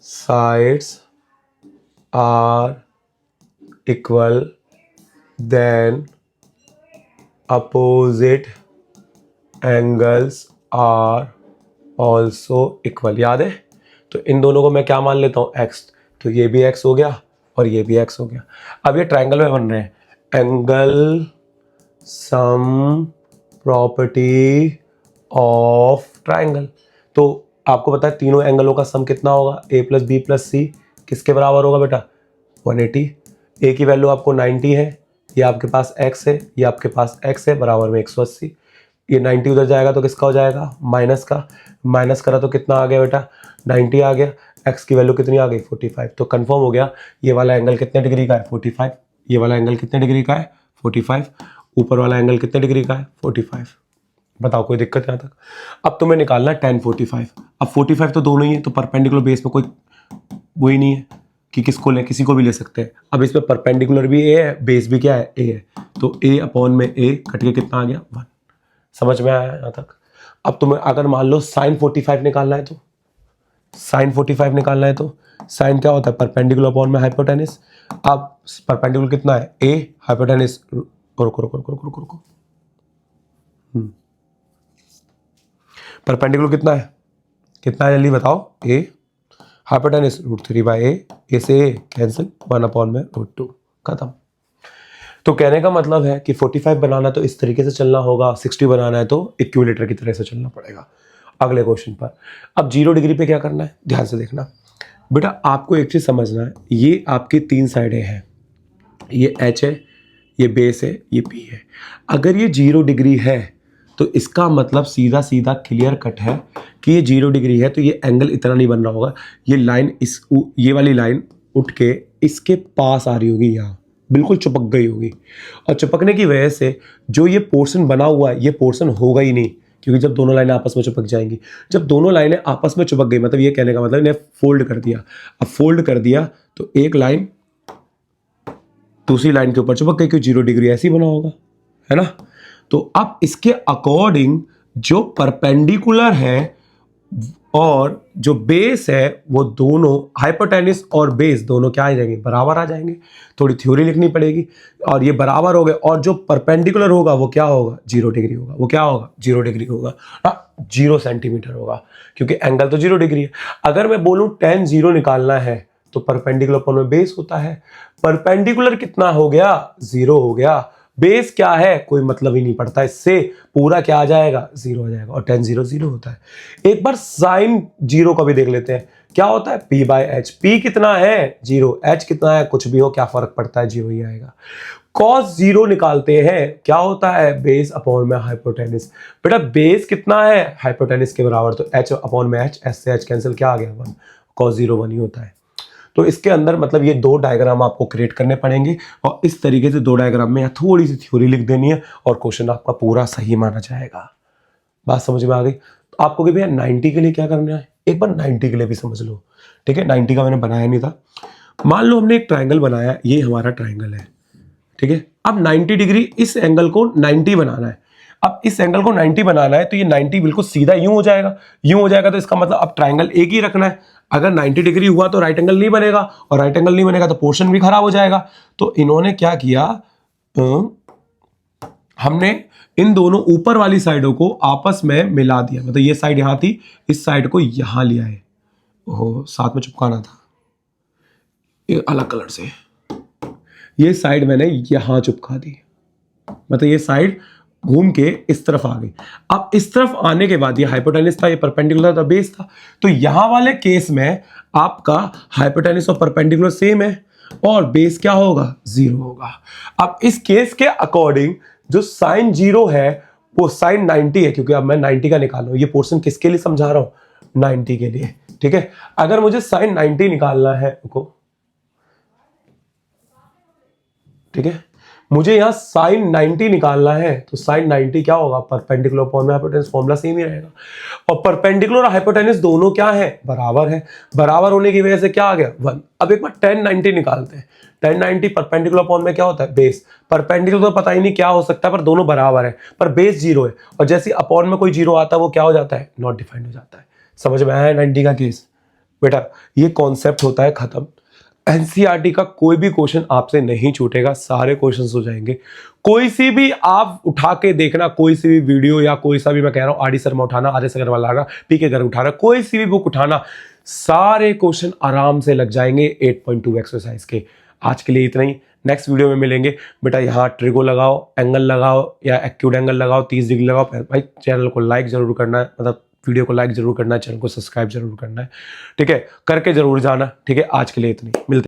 sides are equal then opposite angles are also equal. याद है? तो इन दोनों को मैं क्या मान लेता हूं? x। तो ये भी x हो गया और ये भी x हो गया। अब ये ट्रायंगल में बन रहे हैं, angle sum property of triangle. तो आपको पता है तीनों एंगलों का सम कितना होगा? a + b + c किसके बराबर होगा बेटा? 180। a की वैल्यू आपको 90 है, ये आपके पास x है, ये आपके पास x है, बराबर में 180। ये 90 उधर जाएगा तो किसका हो जाएगा? माइनस का। माइनस करा तो कितना आ गया बेटा? 90 आ गया। x की वैल्यू कितनी आ गई? 45। तो कंफर्म हो गया ये वाला एंगल कितने डिग्री का है? 45। ये वाला एंगल कितने डिग्री का है? 45। ऊपर वाला एंगल कितने डिग्री का है? 45। बताओ कोई दिक्कत यहाँ तक? अब तुम्हें निकालना है tan 45। अब 45 तो दोनों ही है, तो परपेंडिकुलर बेस में कोई वही नहीं है कि किसको ले, किसी को भी ले सकते हैं। अब इसमें परपेंडिकुलर भी a है, बेस भी क्या है? a है। तो a अपॉन में a कट के कितना आ गया? 1। समझ में आया यहाँ तक? अब तुम्हें अगर मान लो sin 45 निकालना है तो, sin 45 निकालना है तो sin क्या होता है? परपेंडिकुलर अपॉन में हाइपोटेनस। अब परपेंडिकुलर कितना है? a, हाइपोटेनस, रुको, परपेंडिकुलर कितना है? कितना है जल्दी बताओ? a, हाइपोटेनस √3/a, a से a कैंसिल, 1 अपॉन में √2। खत्म। तो कहने का मतलब है कि 45 बनाना तो इस तरीके से चलना होगा, 60 बनाना है तो इक्विलेटर की तरह से चलना पड़ेगा। अगले क्वेश्चन पर, अब 0 डिग्री पे क्या करना है? ध्यान से देखना बेटा, आपको एक चीज समझना है, ये आपकी 3 साइडें हैं, ये h है, ये बेस है, ये पी है। अगर ये 0 डिग्री है तो इसका मतलब सीधा सीधा क्लियर कट है कि ये 0 डिग्री है, तो ये एंगल इतना नहीं बन रहा होगा। ये लाइन ये वाली लाइन उठ के इसके पास आ रही होगी, यहाँ बिल्कुल चिपक गई होगी, और चिपकने की वजह से जो ये पोर्शन बना हुआ है ये पोर्शन होगा ही नहीं, क्योंकि जब दोनों लाइनें आपस में चिपक जाएंगी, जब दोनों लाइनें आपस में चिपक गई मतलब ये कहने का मतलब इन्हें फोल्ड कर दिया। अब फोल्ड कर दिया तो एक लाइन दूसरी लाइन के ऊपर चिपक गई, क्योंकि 0 डिग्री ऐसे ही बना होगा, है ना। तो अब इसके अकॉर्डिंग जो परपेंडिकुलर है और जो बेस है वो दोनों, हाइपोटेनस और बेस दोनों क्या आ जाएंगे, बराबर आ जाएंगे। थोड़ी थ्योरी लिखनी पड़ेगी। और ये बराबर हो गए, और जो परपेंडिकुलर होगा वो क्या होगा, 0 डिग्री होगा। वो क्या होगा, 0 डिग्री होगा, 0 सेंटीमीटर होगा, क्योंकि एंगल तो 0 डिग्री है। अगर मैं बोलूं tan 0 निकालना है तो परपेंडिकुलर अपॉन में बेस होता है। परपेंडिकुलर कितना हो गया, 0 हो गया। बेस क्या है, कोई मतलब ही नहीं पड़ता, इससे पूरा क्या आ जाएगा, 0 आ जाएगा, और tan 0 0 होता है। एक बार sin 0 का भी देख लेते हैं, क्या होता है, p/h। p कितना है, 0, h कितना है, कुछ भी हो, क्या फर्क पड़ता है, 0 ही आएगा। cos 0 निकालते हैं, क्या होता है, बेस अपॉन में हाइपोटेनस। बेटा बेस कितना है, हाइपोटेनस के बराबर, तो h अपॉन में h, s से h कैंसिल, क्या आ गया, 1। cos 0 1 ही होता है। तो इसके अंदर मतलब ये 2 डायग्राम आपको क्रिएट करने पड़ेंगे, और इस तरीके से 2 डायग्राम में थोड़ी सी थ्योरी लिख देनी है, और क्वेश्चन आपका पूरा सही माना जाएगा। बात समझ में आ गई। तो आपको कि भैया 90 के लिए क्या करना है, एक बार 90 के लिए भी समझ लो, ठीक है। 90 का मैंने बनाया नहीं था। मान लो हमने एक ट्राइंगल बनाया, ये हमारा ट्राइंगल है, ठीक है। अब 90 डिग्री इस एंगल को 90 बनाना है। अब इस एंगल को 90 बनाना है तो ये 90 बिल्कुल सीधा यूं हो जाएगा, यूं हो जाएगा, तो इसका मतलब अब ट्राइंगल एक ही रखना है। अगर 90 डिग्री हुआ तो राइट एंगल नहीं बनेगा, और राइट एंगल नहीं बनेगा तो पोर्शन भी खराब हो जाएगा। तो इन्होंने क्या किया, हमने इन दोनों ऊपर वाली साइडों को आपस में मिला दिया। मतलब ये साइड यहां थी, इस साइड को यहां लिया है, ओह साथ में चिपकाना था, ये अलग कलर से, ये साइड मैंने यहां चिपका दी, मतलब ये साइड घूम के इस तरफ आ गई। अब इस तरफ आने के बाद ये हाइपोटेनस था, ये परपेंडिकुलर था, बेस था, तो यहां वाले केस में आपका हाइपोटेनस और परपेंडिकुलर सेम है, और बेस क्या होगा, 0 होगा। अब इस केस के अकॉर्डिंग जो sin 0 है वो sin 90 है, क्योंकि अब मैं 90 का निकाल रहा हूं। ये पोर्शन किसके लिए समझा रहा हूं, 90 के लिए, ठीक है। अगर मुझे sin 90 निकालना है को, ठीक है, मुझे यहां sin 90 निकालना है, तो sin 90 क्या होगा, परपेंडिकुलर अपॉन में हाइपोटेनस, फॉर्मूला सेम ही रहेगा। और परपेंडिकुलर और हाइपोटेनस दोनों क्या है, बराबर है। बराबर होने की वजह से क्या आ गया, 1। अब एक बार tan 90 निकालते हैं। tan 90 परपेंडिकुलर अपॉन में क्या होता है, बेस। परपेंडिकुलर तो पता ही नहीं क्या हो सकता है, पर दोनों बराबर है, पर बेस 0 है, और जैसे अपॉन में कोई 0 आता है वो क्या हो जाता है, नॉट डिफाइंड हो जाता है। समझ में आया 90 का केस। बेटा ये कॉन्सेप्ट होता है खत्म। एनसीईआरटी का कोई भी क्वेश्चन आपसे नहीं छूटेगा, सारे क्वेश्चंस हो जाएंगे। कोई सी भी आप उठा के देखना, कोई सी भी वीडियो या कोई सा भी, मैं कह रहा हूं आरडी शर्मा उठाना, आरएस अग्रवाल लाना, पीके गर्ग उठाना, कोई सी भी बुक उठाना, सारे क्वेश्चन आराम से लग जाएंगे 8.2 एक्सरसाइज के। आज के लिए इतना ही, नेक्स्ट वीडियो में मिलेंगे। बेटा यहाँ ट्रिगो लगाओ, एंगल लगाओ या एक्यूट एंगल लगाओ, 30 डिग्री लगाओ। भाई चैनल को लाइक जरूर करना है, मतलब वीडियो को लाइक जरूर करना है, चैनल को सब्सक्राइब जरूर करना है, ठीक है, करके जरूर जाना, ठीक है। आज के लिए इतनी, मिलते